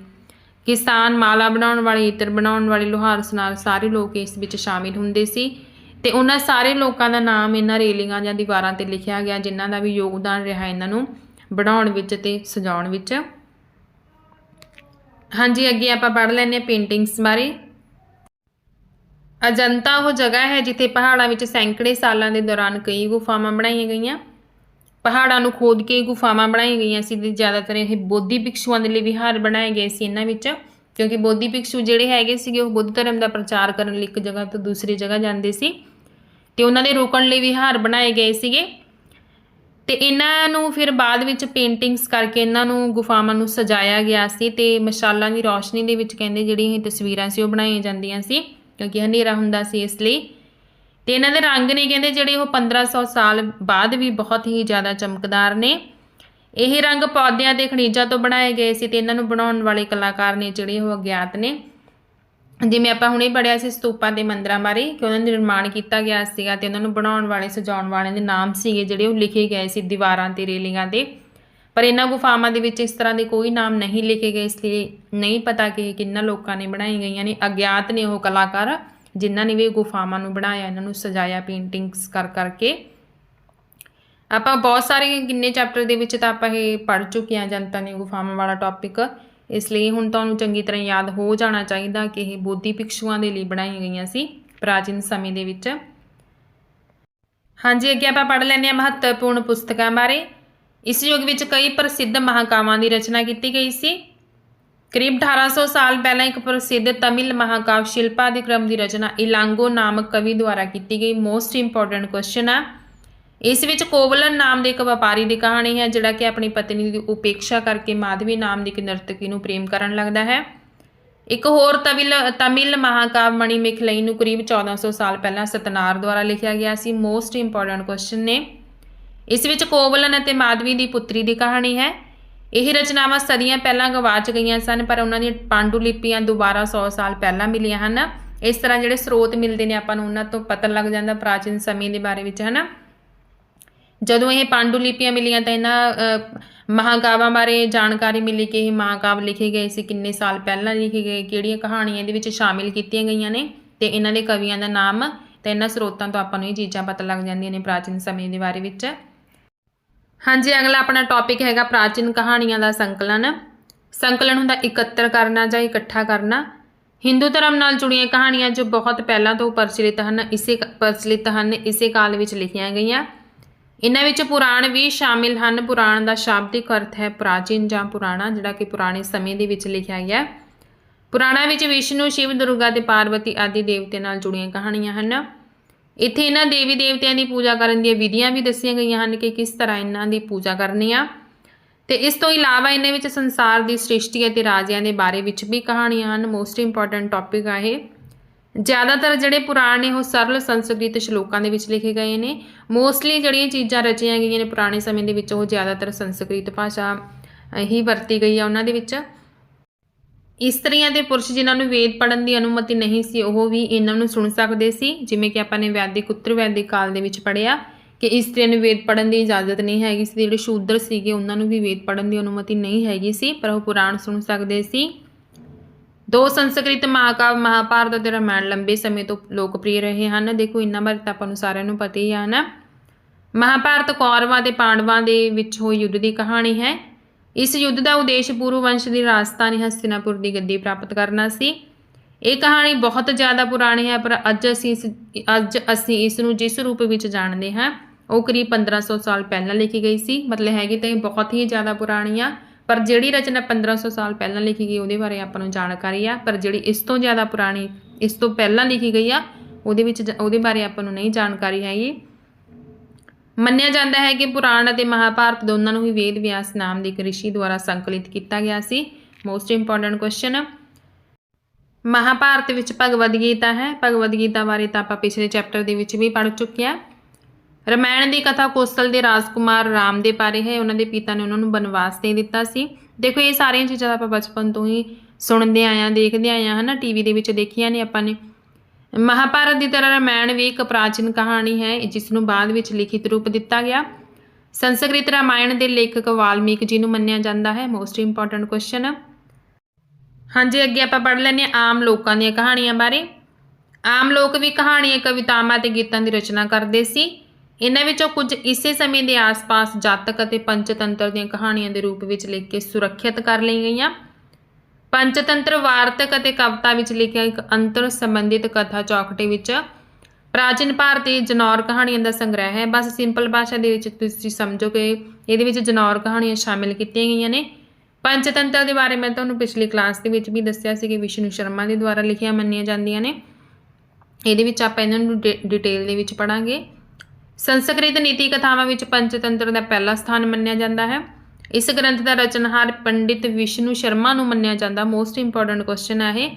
ਕਿਸਾਨ, ਮਾਲਾ ਬਣਾਉਣ ਵਾਲੇ, ਇਤਰ ਬਣਾਉਣ ਵਾਲੇ, ਲੁਹਾਰ ਸੁਨਾਰ ਸਾਰੇ ਲੋਕ ਇਸ ਵਿੱਚ ਸ਼ਾਮਿਲ ਹੁੰਦੇ ਸੀ। ਤੇ ਉਹਨਾਂ ਸਾਰੇ ਲੋਕਾਂ ਦਾ ਨਾਮ ਇਹਨਾਂ ਰੇਲਿੰਗਾਂ ਜਾਂ ਦੀਵਾਰਾਂ ਤੇ ਲਿਖਿਆ ਗਿਆ ਜਿਨ੍ਹਾਂ ਦਾ ਵੀ ਯੋਗਦਾਨ ਰਿਹਾ ਇਹਨਾਂ ਨੂੰ ਬਣਾਉਣ ਵਿੱਚ ਤੇ ਸਜਾਉਣ ਵਿੱਚ। ਹਾਂਜੀ, ਅੱਗੇ ਆਪਾਂ ਪੜ੍ਹ ਲੈਂਦੇ ਹਾਂ ਪੇਂਟਿੰਗਸ ਬਾਰੇ। ਅਜੰਤਾ ਉਹ ਜਗ੍ਹਾ ਹੈ ਜਿੱਥੇ ਪਹਾੜਾਂ ਵਿੱਚ ਸੈਂਕੜੇ ਸਾਲਾਂ ਦੇ ਦੌਰਾਨ ਕਈ ਗੁਫਾਵਾਂ ਬਣਾਈਆਂ ਗਈਆਂ। ਪਹਾੜਾਂ ਨੂੰ ਖੋਦ ਕੇ ਗੁਫਾਵਾਂ ਬਣਾਈਆਂ ਗਈਆਂ ਸੀ। ਜ਼ਿਆਦਾਤਰ ਇਹ ਬੋਧੀ ਭਿਕਸ਼ੂਆਂ ਦੇ ਲਈ ਵਿਹਾਰ ਬਣਾਏ ਗਏ ਸੀ ਇਹਨਾਂ ਵਿੱਚ, ਕਿਉਂਕਿ ਬੋਧੀ ਭਿਕਸ਼ੂ ਜਿਹੜੇ ਹੈਗੇ ਸੀਗੇ ਉਹ ਬੁੱਧ ਧਰਮ ਦਾ ਪ੍ਰਚਾਰ ਕਰਨ ਲਈ ਇੱਕ ਜਗ੍ਹਾ ਤੋਂ ਦੂਸਰੀ ਜਗ੍ਹਾ ਜਾਂਦੇ ਸੀ ਤੇ ਉਹਨਾਂ ਦੇ ਰੁਕਣ ਲਈ ਵਿਹਾਰ ਬਣਾਏ ਗਏ ਸੀਗੇ। ਤੇ ਇਹਨਾਂ ਨੂੰ ਫਿਰ ਬਾਅਦ ਵਿੱਚ ਪੇਂਟਿੰਗਸ ਕਰਕੇ ਇਹਨਾਂ ਨੂੰ ਗੁਫਾਵਾਂ ਨੂੰ ਸਜਾਇਆ ਗਿਆ ਸੀ ਤੇ ਮਸ਼ਾਲਾਂ ਦੀ ਰੌਸ਼ਨੀ ਦੇ ਵਿੱਚ ਕਹਿੰਦੇ ਜਿਹੜੀਆਂ ਇਹ ਤਸਵੀਰਾਂ ਸੀ ਉਹ ਬਣਾਈਆਂ ਜਾਂਦੀਆਂ ਸੀ ਕਿਉਂਕਿ ਹਨੇਰਾ ਹੁੰਦਾ ਸੀ ਇਸ ਲਈ। ਤੇ ਇਹਨਾਂ ਦੇ ਰੰਗ ਨੇ ਕਹਿੰਦੇ ਜਿਹੜੇ ਉਹ 1500 ਸਾਲ ਬਾਅਦ ਵੀ ਬਹੁਤ ਹੀ ਜ਼ਿਆਦਾ ਚਮਕਦਾਰ ਨੇ। ਇਹ ਰੰਗ ਪੌਦਿਆਂ ਦੇ ਖਣਿਜਾਂ ਤੋਂ ਬਣਾਏ ਗਏ ਸੀ ਤੇ ਇਹਨਾਂ ਨੂੰ ਬਣਾਉਣ ਵਾਲੇ ਕਲਾਕਾਰ ਨੇ ਜਿਹੜੇ ਉਹ ਅਗਿਆਤ ਨੇ। ਜਿਵੇਂ ਆਪਾਂ ਹੁਣੇ ਪੜ੍ਹਿਆ ਸੀ ਸਤੂਪਾਂ ਦੇ ਮੰਦਰਾਂ ਬਾਰੇ ਕਿ ਉਹਨਾਂ ਦਾ ਨਿਰਮਾਣ ਕੀਤਾ ਗਿਆ ਸੀਗਾ ਤੇ ਉਹਨਾਂ ਨੂੰ ਬਣਾਉਣ ਵਾਲੇ ਸਜਾਉਣ ਵਾਲਿਆਂ ਦੇ ਨਾਮ ਸੀਗੇ ਜਿਹੜੇ ਉਹ ਲਿਖੇ ਗਏ ਸੀ ਦੀਵਾਰਾਂ ਤੇ ਰੇਲਿੰਗਾਂ ਤੇ। ਪਰ ਇਹਨਾਂ ਗੁਫਾਵਾਂ ਦੇ ਵਿੱਚ ਇਸ ਤਰ੍ਹਾਂ ਦੇ ਕੋਈ ਨਾਮ ਨਹੀਂ ਲਿਖੇ ਗਏ, ਇਸ ਲਈ ਨਹੀਂ ਪਤਾ ਕਿ ਇਹ ਕਿੰਨਾ ਲੋਕਾਂ ਨੇ ਬਣਾਈ ਗਈਆਂ ਨੇ। ਅਗਿਆਤ ਨੇ ਉਹ ਕਲਾਕਾਰ ਜਿਨ੍ਹਾਂ ਨੇ ਵੀ ਗੁਫਾਵਾਂ ਨੂੰ ਬਣਾਇਆ, ਇਹਨਾਂ ਨੂੰ ਸਜਾਇਆ ਪੇਂਟਿੰਗਸ ਕਰ ਕਰਕੇ। ਆਪਾਂ ਬਹੁਤ ਸਾਰੇ ਕਿੰਨੇ ਚੈਪਟਰ ਦੇ ਵਿੱਚ ਤਾਂ ਆਪਾਂ ਇਹ ਪੜ੍ਹ ਚੁੱਕੇ ਹਾਂ ਜਨਤਾ ਦੀਆਂ ਗੁਫਾਵਾਂ ਵਾਲਾ ਟੌਪਿਕ, ਇਸ ਲਈ ਹੁਣ ਤੁਹਾਨੂੰ ਚੰਗੀ ਤਰ੍ਹਾਂ ਯਾਦ ਹੋ ਜਾਣਾ ਚਾਹੀਦਾ ਕਿ ਇਹ ਬੋਧੀ ਭਿਕਸ਼ੂਆਂ ਦੇ ਲਈ ਬਣਾਈਆਂ ਗਈਆਂ ਸੀ ਪ੍ਰਾਚੀਨ ਸਮੇਂ ਦੇ ਵਿੱਚ। ਹਾਂਜੀ, ਅੱਗੇ ਆਪਾਂ ਪੜ੍ਹ ਲੈਂਦੇ ਹਾਂ ਮਹੱਤਵਪੂਰਨ ਪੁਸਤਕਾਂ ਬਾਰੇ। ਇਸ ਯੁੱਗ ਵਿੱਚ ਕਈ ਪ੍ਰਸਿੱਧ ਮਹਾਂਕਾਵਾਂ ਦੀ ਰਚਨਾ ਕੀਤੀ ਗਈ ਸੀ। ਕਰੀਬ 1800 ਸਾਲ ਪਹਿਲਾਂ ਇੱਕ ਪ੍ਰਸਿੱਧ ਤਮਿਲ ਮਹਾਂਕਾਵ ਸ਼ਿਲਪਾਧਿਕ੍ਰਮ ਦੀ ਰਚਨਾ ਇਲਾਂਗੋ ਨਾਮਕ ਕਵੀ ਦੁਆਰਾ ਕੀਤੀ ਗਈ। ਮੋਸਟ ਇੰਪੋਰਟੈਂਟ ਕੁਐਸਚਨ ਆ। ਇਸ ਵਿੱਚ ਕੋਵਲਨ ਨਾਮ ਦੇ ਇੱਕ ਵਪਾਰੀ ਦੀ ਕਹਾਣੀ ਹੈ ਜਿਹੜਾ ਕਿ ਆਪਣੀ ਪਤਨੀ ਦੀ ਉਪੇਖਿਆ ਕਰਕੇ ਮਾਧਵੀ ਨਾਮ ਦੀ ਇੱਕ ਨਰਤਕੀ ਨੂੰ ਪ੍ਰੇਮ ਕਰਨ ਲੱਗਦਾ ਹੈ। ਇੱਕ ਹੋਰ ਤਮਿਲ ਮਹਾਂਕਾਵ ਮਣੀਮੇਖਲਈ ਨੂੰ ਕਰੀਬ 1400 ਸਾਲ ਪਹਿਲਾਂ ਸਤਨਾਰ ਦੁਆਰਾ ਲਿਖਿਆ ਗਿਆ ਸੀ। ਮੋਸਟ ਇੰਪੋਰਟੈਂਟ ਕੁਐਸਚਨ ਨੇ। ਇਸ ਵਿੱਚ ਕੋਵਲਨ ਅਤੇ ਮਾਧਵੀ ਦੀ ਪੁੱਤਰੀ ਦੀ ਕਹਾਣੀ ਹੈ। ਇਹ ਰਚਨਾਵਾਂ ਸਦੀਆਂ ਪਹਿਲਾਂ ਗਵਾਚ ਗਈਆਂ ਸਨ ਪਰ ਉਹਨਾਂ ਦੀਆਂ ਪਾਂਡੂਲਿਪੀਆਂ ਦੁਬਾਰਾ 100 ਸਾਲ ਪਹਿਲਾਂ ਮਿਲੀਆਂ ਹਨ। ਇਸ ਤਰ੍ਹਾਂ ਜਿਹੜੇ ਸਰੋਤ ਮਿਲਦੇ ਨੇ ਆਪਾਂ ਨੂੰ ਉਹਨਾਂ ਤੋਂ ਪਤਾ ਲੱਗ ਜਾਂਦਾ ਪ੍ਰਾਚੀਨ ਸਮੇਂ ਦੇ ਬਾਰੇ ਵਿੱਚ, ਹੈ ਨਾ। ਜਦੋਂ ਇਹ ਪਾਂਡੂਲਿਪੀਆਂ ਮਿਲੀਆਂ ਤਾਂ ਇਹਨਾਂ ਮਹਾਂਕਾਵਾਂ ਬਾਰੇ ਜਾਣਕਾਰੀ ਮਿਲੀ ਕਿ ਇਹ ਮਹਾਂਕਾਵ ਲਿਖੇ ਗਏ ਸੀ, ਕਿੰਨੇ ਸਾਲ ਪਹਿਲਾਂ ਲਿਖੇ ਗਏ, ਕਿਹੜੀਆਂ ਕਹਾਣੀਆਂ ਇਹਦੇ ਵਿੱਚ ਸ਼ਾਮਿਲ ਕੀਤੀਆਂ ਗਈਆਂ ਨੇ ਤੇ ਇਹਨਾਂ ਦੇ ਕਵੀਆਂ ਦਾ ਨਾਮ। ਤੇ ਇਹਨਾਂ ਸਰੋਤਾਂ ਤੋਂ ਆਪਾਂ ਨੂੰ ਇਹ ਚੀਜ਼ਾਂ ਪਤਾ ਲੱਗ ਜਾਂਦੀਆਂ ਨੇ ਪ੍ਰਾਚੀਨ ਸਮੇਂ ਦੇ ਬਾਰੇ ਵਿੱਚ। ਹਾਂਜੀ, ਅਗਲਾ ਆਪਣਾ ਟੌਪਿਕ ਹੈਗਾ ਪ੍ਰਾਚੀਨ ਕਹਾਣੀਆਂ ਦਾ ਸੰਕਲਨ। ਸੰਕਲਨ ਹੁੰਦਾ ਇਕੱਤਰ ਕਰਨਾ ਜਾਂ ਇਕੱਠਾ ਕਰਨਾ। ਹਿੰਦੂ ਧਰਮ ਨਾਲ ਜੁੜੀਆਂ ਕਹਾਣੀਆਂ ਜੋ ਬਹੁਤ ਪਹਿਲਾਂ ਤੋਂ ਪ੍ਰਚਲਿਤ ਹਨ ਇਸੇ ਕਾਲ ਵਿੱਚ ਲਿਖੀਆਂ ਗਈਆਂ। ਇਹਨਾਂ ਵਿੱਚ ਪੁਰਾਣ ਵੀ ਸ਼ਾਮਿਲ ਹਨ। ਪੁਰਾਣ ਦਾ ਸ਼ਾਬਦਿਕ ਅਰਥ ਹੈ ਪ੍ਰਾਚੀਨ ਜਾਂ ਪੁਰਾਣਾ, ਜਿਹੜਾ ਕਿ ਪੁਰਾਣੇ ਸਮੇਂ ਦੇ ਵਿੱਚ ਲਿਖਿਆ ਗਿਆ। ਪੁਰਾਣਾਂ ਵਿੱਚ ਵਿਸ਼ਨੂੰ, ਸ਼ਿਵ, ਦੁਰਗਾ ਤੇ ਪਾਰਵਤੀ ਆਦਿ ਦੇਵਤੇ ਨਾਲ ਜੁੜੀਆਂ ਕਹਾਣੀਆਂ ਹਨ। ਇੱਥੇ ਇਹਨਾਂ ਦੇਵੀ ਦੇਵਤਿਆਂ ਦੀ ਪੂਜਾ ਕਰਨ ਦੀਆਂ ਵਿਧੀਆਂ ਵੀ ਦੱਸੀਆਂ ਗਈਆਂ ਹਨ ਕਿ ਕਿਸ ਤਰ੍ਹਾਂ ਇਹਨਾਂ ਦੀ ਪੂਜਾ ਕਰਨੀ ਆ। ਤੇ ਇਸ ਤੋਂ ਇਲਾਵਾ ਇਹਨਾਂ ਵਿੱਚ ਸੰਸਾਰ ਦੀ ਸ੍ਰਿਸ਼ਟੀ ਅਤੇ ਰਾਜਿਆਂ ਦੇ ਬਾਰੇ ਵਿੱਚ ਵੀ ਕਹਾਣੀਆਂ ਹਨ। ਮੋਸਟ ਇੰਪੋਰਟੈਂਟ ਟੌਪਿਕ ਆ ਇਹ। ਜ਼ਿਆਦਾਤਰ ਜਿਹੜੇ ਪੁਰਾਣ ਨੇ ਉਹ ਸਰਲ ਸੰਸਕ੍ਰਿਤ ਸ਼ਲੋਕਾਂ ਦੇ ਵਿੱਚ ਲਿਖੇ ਗਏ ਨੇ। ਮੋਸਟਲੀ ਜਿਹੜੀਆਂ ਚੀਜ਼ਾਂ ਰਚੀਆਂ ਗਈਆਂ ਨੇ ਪੁਰਾਣੇ ਸਮੇਂ ਦੇ ਵਿੱਚ ਉਹ ਜ਼ਿਆਦਾਤਰ ਸੰਸਕ੍ਰਿਤ ਭਾਸ਼ਾ ਹੀ ਵਰਤੀ ਗਈ ਆ ਉਹਨਾਂ ਦੇ ਵਿੱਚ। ਇਸਤਰੀਆਂ ਤੇ ਪੁਰਸ਼ ਜਿਨ੍ਹਾਂ ਨੂੰ ਵੇਦ ਪੜ੍ਹਨ ਦੀ ਅਨੁਮਤੀ ਨਹੀਂ ਸੀ ਉਹ ਵੀ ਇਹਨਾਂ ਨੂੰ ਸੁਣ ਸਕਦੇ ਸੀ। ਜਿਵੇਂ ਕਿ ਆਪਾਂ ਨੇ ਵੈਦਿਕ ਉੱਤਰ ਵੈਦਿਕ ਕਾਲ ਦੇ ਵਿੱਚ ਪੜ੍ਹਿਆ ਕਿ ਇਸਤਰੀਆਂ ਨੂੰ ਵੇਦ ਪੜ੍ਹਨ ਦੀ ਇਜਾਜ਼ਤ ਨਹੀਂ ਹੈਗੀ ਸੀ। ਜਿਹੜੇ ਸ਼ੂਦਰ ਸੀਗੇ ਉਹਨਾਂ ਨੂੰ ਵੀ ਵੇਦ ਪੜ੍ਹਨ ਦੀ ਅਨੁਮਤੀ ਨਹੀਂ ਹੈਗੀ ਸੀ ਪਰ ਉਹ ਪੁਰਾਣ ਸੁਣ ਸਕਦੇ ਸੀ। ਦੋ ਸੰਸਕ੍ਰਿਤ ਮਹਾਂਕਾਵ ਮਹਾਭਾਰਤ ਅਤੇ ਰਾਮਾਇਣ ਲੰਬੇ ਸਮੇਂ ਤੋਂ ਲੋਕਪ੍ਰਿਯ ਰਹੇ ਹਨ। ਦੇਖੋ ਇਹਨਾਂ ਬਾਰੇ ਤਾਂ ਆਪਾਂ ਨੂੰ ਸਾਰਿਆਂ ਨੂੰ ਪਤਾ ਹੀ ਆ ਨਾ। ਮਹਾਭਾਰਤ ਕੌਰਵਾਂ ਤੇ ਪਾਂਡਵਾਂ ਦੇ ਵਿੱਚ ਹੋਏ ਯੁੱਧ ਦੀ ਕਹਾਣੀ ਹੈ। ਇਸ ਯੁੱਧ ਦਾ ਉਦੇਸ਼ ਪੂਰੂ ਵੰਸ਼ ਦੀ ਰਾਜਧਾਨੀ ਹਸਤਿਨਾਪੁਰ ਦੀ ਗੱਦੀ ਪ੍ਰਾਪਤ ਕਰਨਾ ਸੀ। ਇਹ ਕਹਾਣੀ ਬਹੁਤ ਜ਼ਿਆਦਾ ਪੁਰਾਣੀ ਹੈ ਪਰ ਅੱਜ ਅਸੀਂ ਇਸ ਨੂੰ ਜਿਸ ਰੂਪ ਵਿੱਚ ਜਾਣਦੇ ਹਾਂ ਉਹ ਕਰੀਬ 1500 ਸਾਲ ਪਹਿਲਾਂ ਲਿਖੀ ਗਈ ਸੀ। ਮਤਲਬ ਹੈਗੀ ਤਾਂ ਇਹ ਬਹੁਤ ਹੀ ਜ਼ਿਆਦਾ ਪੁਰਾਣੀ ਆ ਪਰ ਜਿਹੜੀ ਰਚਨਾ 1500 ਸਾਲ ਪਹਿਲਾਂ ਲਿਖੀ ਗਈ ਉਹਦੇ ਬਾਰੇ ਆਪਾਂ ਨੂੰ ਜਾਣਕਾਰੀ ਆ। ਪਰ ਜਿਹੜੀ ਇਸ ਤੋਂ ਜ਼ਿਆਦਾ ਪੁਰਾਣੀ ਇਸ ਤੋਂ ਪਹਿਲਾਂ ਲਿਖੀ ਗਈ ਆ ਉਹਦੇ ਬਾਰੇ ਆਪਾਂ ਨੂੰ ਨਹੀਂ ਜਾਣਕਾਰੀ ਹੈਗੀ। ਮੰਨਿਆ ਜਾਂਦਾ ਹੈ ਕਿ ਪੁਰਾਣ ਅਤੇ ਮਹਾਭਾਰਤ ਦੋਨਾਂ ਨੂੰ ਹੀ ਵੇਦ ਵਿਆਸ ਨਾਮ ਦੇ ਇੱਕ ਰਿਸ਼ੀ ਦੁਆਰਾ ਸੰਕਲਿਤ ਕੀਤਾ ਗਿਆ ਸੀ। Most important question. ਮਹਾਭਾਰਤ ਵਿੱਚ ਭਗਵਦ ਗੀਤਾ ਹੈ। ਭਗਵਦ ਗੀਤਾ ਬਾਰੇ ਤਾਂ ਆਪਾਂ ਪਿਛਲੇ ਚੈਪਟਰ ਦੇ ਵਿੱਚ ਵੀ ਪੜ੍ਹ ਚੁੱਕੇ ਹਾਂ। ਰਾਮਾਇਣ ਦੀ ਕਥਾ ਕੌਸਲ ਦੇ ਰਾਜਕੁਮਾਰ ਰਾਮ ਦੇ ਬਾਰੇ ਹੈ। ਉਹਨਾਂ ਦੇ ਪਿਤਾ ਨੇ ਉਹਨਾਂ ਨੂੰ ਬਨਵਾਸ ਦੇ ਦਿੱਤਾ ਸੀ। ਦੇਖੋ ਇਹ ਸਾਰੀਆਂ ਚੀਜ਼ਾਂ ਆਪਾਂ ਬਚਪਨ ਤੋਂ ਹੀ ਸੁਣਦੇ ਆਏ ਹਾਂ, ਦੇਖਦੇ ਆਏ ਹਾਂ, ਹੈ ਨਾ, ਟੀਵੀ ਦੇ ਵਿੱਚ ਦੇਖੀਆਂ ਨੇ ਆਪਾਂ ਨੇ। ਮਹਾਭਾਰਤ ਦੀ ਤਰ੍ਹਾਂ ਰਾਮਾਇਣ ਵੀ ਇੱਕ ਪ੍ਰਾਚੀਨ ਕਹਾਣੀ ਹੈ ਜਿਸ ਨੂੰ ਬਾਅਦ ਵਿੱਚ ਲਿਖਿਤ ਰੂਪ ਦਿੱਤਾ ਗਿਆ। ਸੰਸਕ੍ਰਿਤ ਰਾਮਾਇਣ ਦੇ ਲੇਖਕ ਵਾਲਮੀਕ ਜੀ ਨੂੰ ਮੰਨਿਆ ਜਾਂਦਾ ਹੈ। Most important question. ਹਾਂਜੀ, ਅੱਗੇ ਆਪਾਂ ਪੜ੍ਹ ਲੈਂਦੇ ਹਾਂ ਆਮ ਲੋਕਾਂ ਦੀਆਂ ਕਹਾਣੀਆਂ ਬਾਰੇ। ਆਮ ਲੋਕ ਵੀ ਕਹਾਣੀਆਂ, ਕਵਿਤਾਵਾਂ ਅਤੇ ਗੀਤਾਂ ਦੀ ਰਚਨਾ ਕਰਦੇ ਸੀ। ਇਹਨਾਂ ਵਿੱਚੋਂ ਕੁਝ ਇਸੇ ਸਮੇਂ ਦੇ ਆਸ-ਪਾਸ ਜਾਤਕ ਅਤੇ ਪੰਚਤੰਤਰ ਦੀਆਂ ਕਹਾਣੀਆਂ ਦੇ ਰੂਪ ਵਿੱਚ ਲਿਖ ਕੇ ਸੁਰੱਖਿਅਤ ਕਰ ਲਈਆਂ ਗਈਆਂ। ਪੰਚਤੰਤਰ ਵਾਰਤਕ ਅਤੇ ਕਵਿਤਾ ਵਿੱਚ ਲਿਖਿਆ ਇੱਕ ਅੰਤਰ ਸੰਬੰਧਿਤ ਕਥਾ ਚੌਖਟੇ ਵਿੱਚ ਪ੍ਰਾਚੀਨ ਭਾਰਤੀ ਜਨੌਰ ਕਹਾਣੀਆਂ ਦਾ ਸੰਗ੍ਰਹਿ ਹੈ। ਬਸ ਸਿੰਪਲ ਭਾਸ਼ਾ ਦੇ ਵਿੱਚ ਤੁਸੀਂ ਸਮਝੋ ਕਿ ਇਹਦੇ ਵਿੱਚ ਜਨੌਰ ਕਹਾਣੀਆਂ ਸ਼ਾਮਿਲ ਕੀਤੀਆਂ ਗਈਆਂ ਨੇ। ਪੰਚਤੰਤਰ ਦੇ ਬਾਰੇ ਮੈਂ ਤੁਹਾਨੂੰ ਪਿਛਲੀ ਕਲਾਸ ਦੇ ਵਿੱਚ ਵੀ ਦੱਸਿਆ ਸੀ ਕਿ ਵਿਸ਼ਨੂੰ ਸ਼ਰਮਾ ਦੇ ਦੁਆਰਾ ਲਿਖੀਆਂ ਮੰਨੀਆਂ ਜਾਂਦੀਆਂ ਨੇ। ਇਹਦੇ ਵਿੱਚ ਆਪਾਂ ਇਹਨਾਂ ਨੂੰ ਡਿਟੇਲ ਦੇ ਵਿੱਚ ਪੜ੍ਹਾਂਗੇ। ਸੰਸਕ੍ਰਿਤ ਨੀਤੀ ਕਥਾਵਾਂ ਵਿੱਚ ਪੰਚਤੰਤਰ ਦਾ ਪਹਿਲਾ ਸਥਾਨ ਮੰਨਿਆ ਜਾਂਦਾ ਹੈ। ਇਸ ਗ੍ਰੰਥ ਦਾ ਰਚਨਹਾਰ ਪੰਡਿਤ ਵਿਸ਼ਨੂੰ ਸ਼ਰਮਾ ਨੂੰ ਮੰਨਿਆ ਜਾਂਦਾ। ਮੋਸਟ ਇੰਪੋਰਟੈਂਟ ਕੁਐਸਚਨ ਹੈ ਇਹ।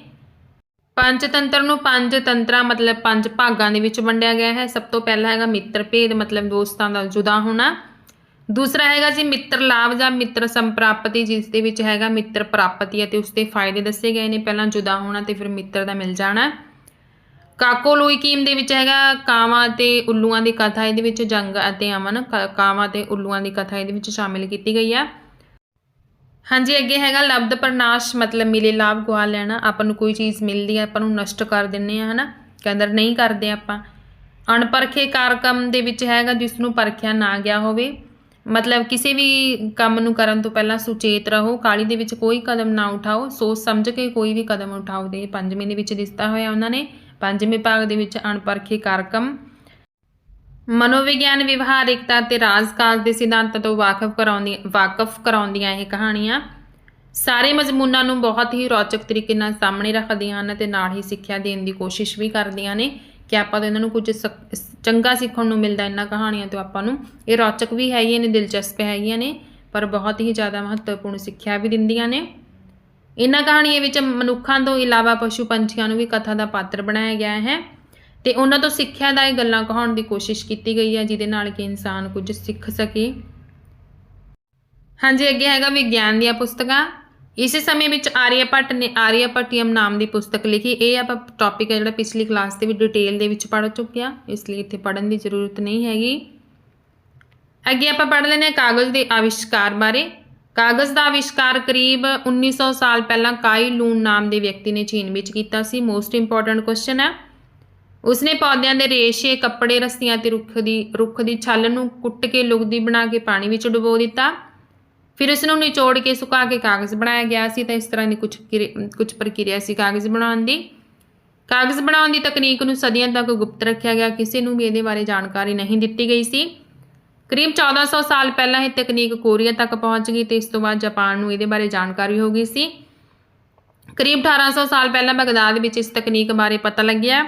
ਪੰਚਤੰਤਰ ਨੂੰ ਪੰਜ ਤੰਤਰਾਂ ਮਤਲਬ ਪੰਜ ਭਾਗਾਂ ਦੇ ਵਿੱਚ ਵੰਡਿਆ ਗਿਆ ਹੈ। ਸਭ ਤੋਂ ਪਹਿਲਾ ਹੈਗਾ ਮਿੱਤਰ ਭੇਦ ਮਤਲਬ ਦੋਸਤਾਂ ਦਾ ਜੁਦਾ ਹੋਣਾ। ਦੂਸਰਾ ਹੈਗਾ ਜੀ ਮਿੱਤਰ ਲਾਭ ਜਾਂ ਮਿੱਤਰ ਸੰਪ੍ਰਾਪਤੀ, ਜਿਸ ਦੇ ਵਿੱਚ ਹੈਗਾ ਮਿੱਤਰ ਪ੍ਰਾਪਤੀ ਅਤੇ ਉਸਦੇ ਫਾਇਦੇ ਦੱਸੇ ਗਏ ਨੇ। ਪਹਿਲਾਂ ਜੁਦਾ ਹੋਣਾ ਤੇ ਫਿਰ ਮਿੱਤਰ ਦਾ ਮਿਲ ਜਾਣਾ। ਕਾਕੋਲੋਈਕੀਮ ਦੇ ਵਿੱਚ ਹੈਗਾ ਕਾਵਾਂ ਅਤੇ ਉੱਲੂਆਂ ਦੀ ਕਥਾ, ਇਹਦੇ ਵਿੱਚ ਜੰਗ ਅਤੇ ਅਮਨ, ਕਾਵਾਂ ਅਤੇ ਉੱਲੂਆਂ ਦੀ ਕਥਾ ਇਹਦੇ ਵਿੱਚ ਸ਼ਾਮਿਲ ਕੀਤੀ ਗਈ ਹੈ। ਹਾਂਜੀ, ਅੱਗੇ ਹੈਗਾ ਲਬਧ ਪ੍ਰਨਾਸ਼ ਮਤਲਬ ਮਿਲੇ ਲਾਭ ਗਵਾ ਲੈਣਾ। ਆਪਾਂ ਨੂੰ ਕੋਈ ਚੀਜ਼ ਮਿਲਦੀ ਹੈ ਆਪਾਂ ਨੂੰ ਨਸ਼ਟ ਕਰ ਦਿੰਦੇ ਹਾਂ, ਹੈ ਨਾ, ਕਹਿੰਦੇ ਨਹੀਂ ਕਰਦੇ ਆਪਾਂ। ਅਣਪਰਖੇ ਕਾਰਕਮ ਦੇ ਵਿੱਚ ਹੈਗਾ ਜਿਸ ਨੂੰ ਪਰਖਿਆ ਨਾ ਗਿਆ ਹੋਵੇ, ਮਤਲਬ ਕਿਸੇ ਵੀ ਕੰਮ ਨੂੰ ਕਰਨ ਤੋਂ ਪਹਿਲਾਂ ਸੁਚੇਤ ਰਹੋ, ਕਾਹਲੀ ਦੇ ਵਿੱਚ ਕੋਈ ਕਦਮ ਨਾ ਉਠਾਓ, ਸੋਚ ਸਮਝ ਕੇ ਕੋਈ ਵੀ ਕਦਮ ਉਠਾਓ। ਦੇ ਪੰਜਵੇਂ ਦੇ ਵਿੱਚ ਦਿੱਤਾ ਹੋਇਆ ਉਹਨਾਂ ਨੇ। ਪੰਜਵੇਂ ਭਾਗ ਦੇ ਵਿੱਚ ਅਣਪਰਖੇ ਕਾਰਕਮ, ਮਨੋਵਿਗਿਆਨ, ਵਿਵਹਾਰਿਕਤਾ ਅਤੇ ਰਾਜਕਾਜ ਦੇ ਸਿਧਾਂਤਾਂ ਤੋਂ ਵਾਕਫ ਕਰਾਉਂਦੀਆਂ ਇਹ ਕਹਾਣੀਆਂ ਸਾਰੇ ਮਜ਼ਮੂਨਾਂ ਨੂੰ ਬਹੁਤ ਹੀ ਰੌਚਕ ਤਰੀਕੇ ਨਾਲ ਸਾਹਮਣੇ ਰੱਖਦੀਆਂ ਹਨ ਅਤੇ ਨਾਲ ਹੀ ਸਿੱਖਿਆ ਦੇਣ ਦੀ ਕੋਸ਼ਿਸ਼ ਵੀ ਕਰਦੀਆਂ ਨੇ ਕਿ ਆਪਾਂ ਤੋਂ ਇਹਨਾਂ ਨੂੰ ਕੁਝ ਚੰਗਾ ਸਿੱਖਣ ਨੂੰ ਮਿਲਦਾ ਇਹਨਾਂ ਕਹਾਣੀਆਂ ਤੋਂ। ਆਪਾਂ ਨੂੰ ਇਹ ਰੌਚਕ ਵੀ ਹੈਗੀਆਂ ਨੇ, ਦਿਲਚਸਪ ਹੈਗੀਆਂ ਨੇ, ਪਰ ਬਹੁਤ ਹੀ ਜ਼ਿਆਦਾ ਮਹੱਤਵਪੂਰਨ ਸਿੱਖਿਆ ਵੀ ਦਿੰਦੀਆਂ ਨੇ। ਇਹਨਾਂ ਕਹਾਣੀਆਂ ਵਿੱਚ ਮਨੁੱਖਾਂ ਤੋਂ ਇਲਾਵਾ ਪਸ਼ੂ ਪੰਛੀਆਂ ਨੂੰ ਵੀ ਕਥਾ ਦਾ ਪਾਤਰ ਬਣਾਇਆ ਗਿਆ ਹੈ ਤੇ ਉਹਨਾਂ ਤੋਂ ਸਿੱਖਿਆ ਦਾ ਇਹ ਗੱਲਾਂ ਕਹਾਉਣ ਦੀ ਕੋਸ਼ਿਸ਼ ਕੀਤੀ ਗਈ ਹੈ ਜਿਹਦੇ ਨਾਲ ਕਿ ਇਨਸਾਨ ਕੁਝ ਸਿੱਖ ਸਕੇ। ਹਾਂਜੀ, ਅੱਗੇ ਹੈਗਾ ਵਿਗਿਆਨ ਦੀਆਂ ਪੁਸਤਕਾਂ। ਇਸੇ ਸਮੇਂ ਵਿੱਚ ਆਰੀਆ ਭੱਟ ਨੇ ਆਰੀਆ ਭੱਟੀਅਮ ਨਾਮ ਦੀ ਪੁਸਤਕ ਲਿਖੀ। ਇਹ ਆਪਾਂ ਟੌਪਿਕ ਹੈ ਜਿਹੜਾ ਪਿਛਲੀ ਕਲਾਸ ਦੇ ਵਿੱਚ ਡਿਟੇਲ ਦੇ ਵਿੱਚ ਪੜ੍ਹ ਚੁੱਕੇ ਹਾਂ, ਇਸ ਲਈ ਇੱਥੇ ਪੜ੍ਹਨ ਦੀ ਜ਼ਰੂਰਤ ਨਹੀਂ ਹੈਗੀ। ਅੱਗੇ ਆਪਾਂ ਪੜ੍ਹ ਲੈਂਦੇ ਹਾਂ ਕਾਗਜ਼ ਦੇ ਆਵਿਸ਼ਕਾਰ ਬਾਰੇ। ਕਾਗਜ਼ ਦਾ ਆਵਿਸ਼ਕਾਰ ਕਰੀਬ 1900 ਸਾਲ ਪਹਿਲਾਂ ਕਾਈ ਲੂਨ ਨਾਮ ਦੇ ਵਿਅਕਤੀ ਨੇ ਚੀਨ ਵਿੱਚ ਕੀਤਾ ਸੀ। ਮੋਸਟ ਇੰਪੋਰਟੈਂਟ ਕੁਐਸਚਨ ਹੈ। ਉਸਨੇ ਪੌਦਿਆਂ ਦੇ ਰੇਸ਼ੇ, ਕੱਪੜੇ, ਰੱਸੀਆਂ ਅਤੇ ਰੁੱਖ ਦੀ ਛੱਲ ਨੂੰ ਕੁੱਟ ਕੇ ਲੁਗਦੀ ਬਣਾ ਕੇ ਪਾਣੀ ਵਿੱਚ ਡੁਬੋ ਦਿੱਤਾ। ਫਿਰ ਉਸ ਨੂੰ ਨਿਚੋੜ ਕੇ ਸੁਕਾ ਕੇ ਕਾਗਜ਼ ਬਣਾਇਆ ਗਿਆ ਸੀ। ਤਾਂ ਇਸ ਤਰ੍ਹਾਂ ਦੀ ਕੁਝ ਪ੍ਰਕਿਰਿਆ ਸੀ ਕਾਗਜ਼ ਬਣਾਉਣ ਦੀ। ਕਾਗਜ਼ ਬਣਾਉਣ ਦੀ ਤਕਨੀਕ ਨੂੰ ਸਦੀਆਂ ਤੱਕ ਗੁਪਤ ਰੱਖਿਆ ਗਿਆ, ਕਿਸੇ ਨੂੰ ਵੀ ਇਹਦੇ ਬਾਰੇ ਜਾਣਕਾਰੀ ਨਹੀਂ ਦਿੱਤੀ ਗਈ ਸੀ। ਕਰੀਬ 1400 ਸਾਲ ਪਹਿਲਾਂ ਇਹ ਤਕਨੀਕ ਕੋਰੀਆ ਤੱਕ ਪਹੁੰਚ ਗਈ ਤੇ ਇਸ ਤੋਂ ਬਾਅਦ ਜਾਪਾਨ ਨੂੰ ਇਹਦੇ ਬਾਰੇ ਜਾਣਕਾਰੀ ਹੋ ਗਈ ਸੀ। ਕਰੀਬ 1800 ਸਾਲ ਪਹਿਲਾਂ ਬਗਦਾਦ ਵਿੱਚ ਇਸ ਤਕਨੀਕ ਬਾਰੇ ਪਤਾ ਲੱਗਿਆ।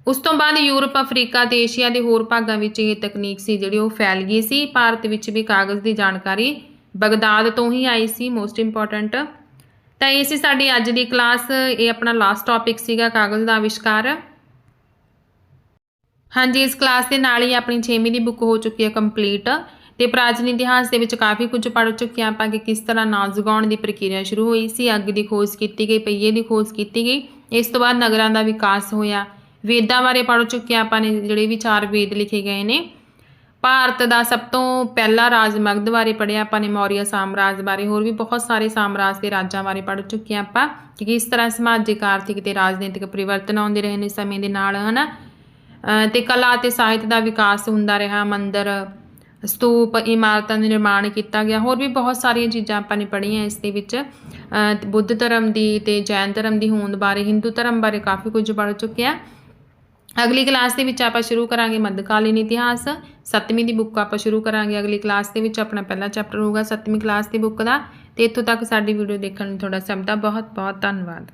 ਉਸ ਤੋਂ ਬਾਅਦ ਯੂਰਪ, ਅਫਰੀਕਾ ਤੇ ਏਸ਼ੀਆ ਦੇ ਹੋਰ ਭਾਗਾਂ ਵਿੱਚ ਇਹ ਤਕਨੀਕ ਸੀ ਜਿਹੜੀ ਉਹ ਫੈਲ ਗਈ ਸੀ। ਭਾਰਤ ਵਿੱਚ ਵੀ ਕਾਗਜ਼ ਦੀ ਜਾਣਕਾਰੀ ਬਗਦਾਦ ਤੋਂ ਹੀ ਆਈ ਸੀ। Most important. ਤਾਂ ਇਹ ਸੀ ਸਾਡੀ ਅੱਜ ਦੀ ਕਲਾਸ। ਇਹ ਆਪਣਾ ਲਾਸਟ ਟੌਪਿਕ ਸੀਗਾ ਕਾਗਜ਼ ਦਾ ਆਵਿਸ਼ਕਾਰ। ਹਾਂਜੀ, ਇਸ ਕਲਾਸ ਦੇ ਨਾਲ ਹੀ ਆਪਣੀ 6ਵੀਂ ਦੀ ਬੁੱਕ ਹੋ ਚੁੱਕੀ ਹੈ ਕੰਪਲੀਟ ਤੇ ਪ੍ਰਾਚੀਨ ਇਤਿਹਾਸ ਦੇ ਵਿੱਚ ਕਾਫੀ ਕੁਝ ਪੜ੍ਹ ਚੁੱਕੇ ਹਾਂ ਆਪਾਂ ਕਿ ਕਿਸ ਤਰ੍ਹਾਂ ਨਾਚ ਉਗਾਉਣ ਦੀ ਪ੍ਰਕਿਰਿਆ ਸ਼ੁਰੂ ਹੋਈ ਸੀ, ਅੱਗ ਦੀ ਖੋਜ ਕੀਤੀ ਗਈ, ਪਹੀਏ ਦੀ ਖੋਜ ਕੀਤੀ ਗਈ, ਇਸ ਤੋਂ ਬਾਅਦ ਨਗਰਾਂ ਦਾ ਵਿਕਾਸ ਹੋਇਆ। ਵੇਦਾਂ ਬਾਰੇ ਪੜ੍ਹ ਚੁੱਕੇ ਹਾਂ ਆਪਾਂ ਨੇ, ਜਿਹੜੇ ਵੀ 4 ਵੇਦ ਲਿਖੇ ਗਏ ਨੇ। ਭਾਰਤ ਦਾ ਸਭ ਤੋਂ ਪਹਿਲਾ ਰਾਜ ਮਗਧ ਬਾਰੇ ਪੜ੍ਹਿਆ ਆਪਾਂ ਨੇ, ਮੌਰੀਆ ਸਾਮਰਾਜ ਬਾਰੇ, ਹੋਰ ਵੀ ਬਹੁਤ ਸਾਰੇ ਸਾਮਰਾਜ ਦੇ ਰਾਜਾਂ ਬਾਰੇ ਪੜ੍ਹ ਚੁੱਕੇ ਹਾਂ ਆਪਾਂ ਕਿ ਕਿਸ ਤਰ੍ਹਾਂ ਸਮਾਜਿਕ, ਆਰਥਿਕ ਤੇ ਰਾਜਨੀਤਿਕ ਪਰਿਵਰਤਨ ਆਉਂਦੇ ਰਹੇ ਨੇ ਸਮੇਂ ਦੇ ਨਾਲ, ਹੈ ਨਾ। ਤੇ ਕਲਾ ਅਤੇ ਸਾਹਿਤ ਦਾ ਵਿਕਾਸ ਹੁੰਦਾ ਰਿਹਾ। ਮੰਦਰ, ਸਤੂਪ, ਇਮਾਰਤਾਂ ਦਾ ਨਿਰਮਾਣ ਕੀਤਾ ਗਿਆ। ਹੋਰ ਵੀ ਬਹੁਤ ਸਾਰੀਆਂ ਚੀਜ਼ਾਂ ਆਪਾਂ ਨੇ ਪੜ੍ਹੀਆਂ ਇਸ ਦੇ ਵਿੱਚ। ਬੁੱਧ ਧਰਮ ਦੀ ਤੇ ਜੈਨ ਧਰਮ ਦੀ ਹੋਂਦ ਬਾਰੇ, ਹਿੰਦੂ ਧਰਮ ਬਾਰੇ ਕਾਫੀ ਕੁਝ ਪੜ੍ਹ ਚੁੱਕੇ ਹਾਂ। ਅਗਲੀ ਕਲਾਸ ਦੇ ਵਿੱਚ ਆਪਾਂ ਸ਼ੁਰੂ ਕਰਾਂਗੇ ਮੱਧਕਾਲੀਨ ਇਤਿਹਾਸ। 7ਵੀਂ ਦੀ ਬੁੱਕ ਆਪਾਂ ਸ਼ੁਰੂ ਕਰਾਂਗੇ ਅਗਲੀ ਕਲਾਸ ਦੇ ਵਿੱਚ। ਆਪਣਾ ਪਹਿਲਾ ਚੈਪਟਰ ਹੋਊਗਾ 7ਵੀਂ ਕਲਾਸ ਦੀ ਬੁੱਕ ਦਾ। ਤੇ ਇੱਥੋਂ ਤੱਕ ਸਾਡੀ ਵੀਡੀਓ ਦੇਖਣ ਲਈ ਤੁਹਾਡਾ ਸਭ ਦਾ ਬਹੁਤ ਬਹੁਤ ਧੰਨਵਾਦ।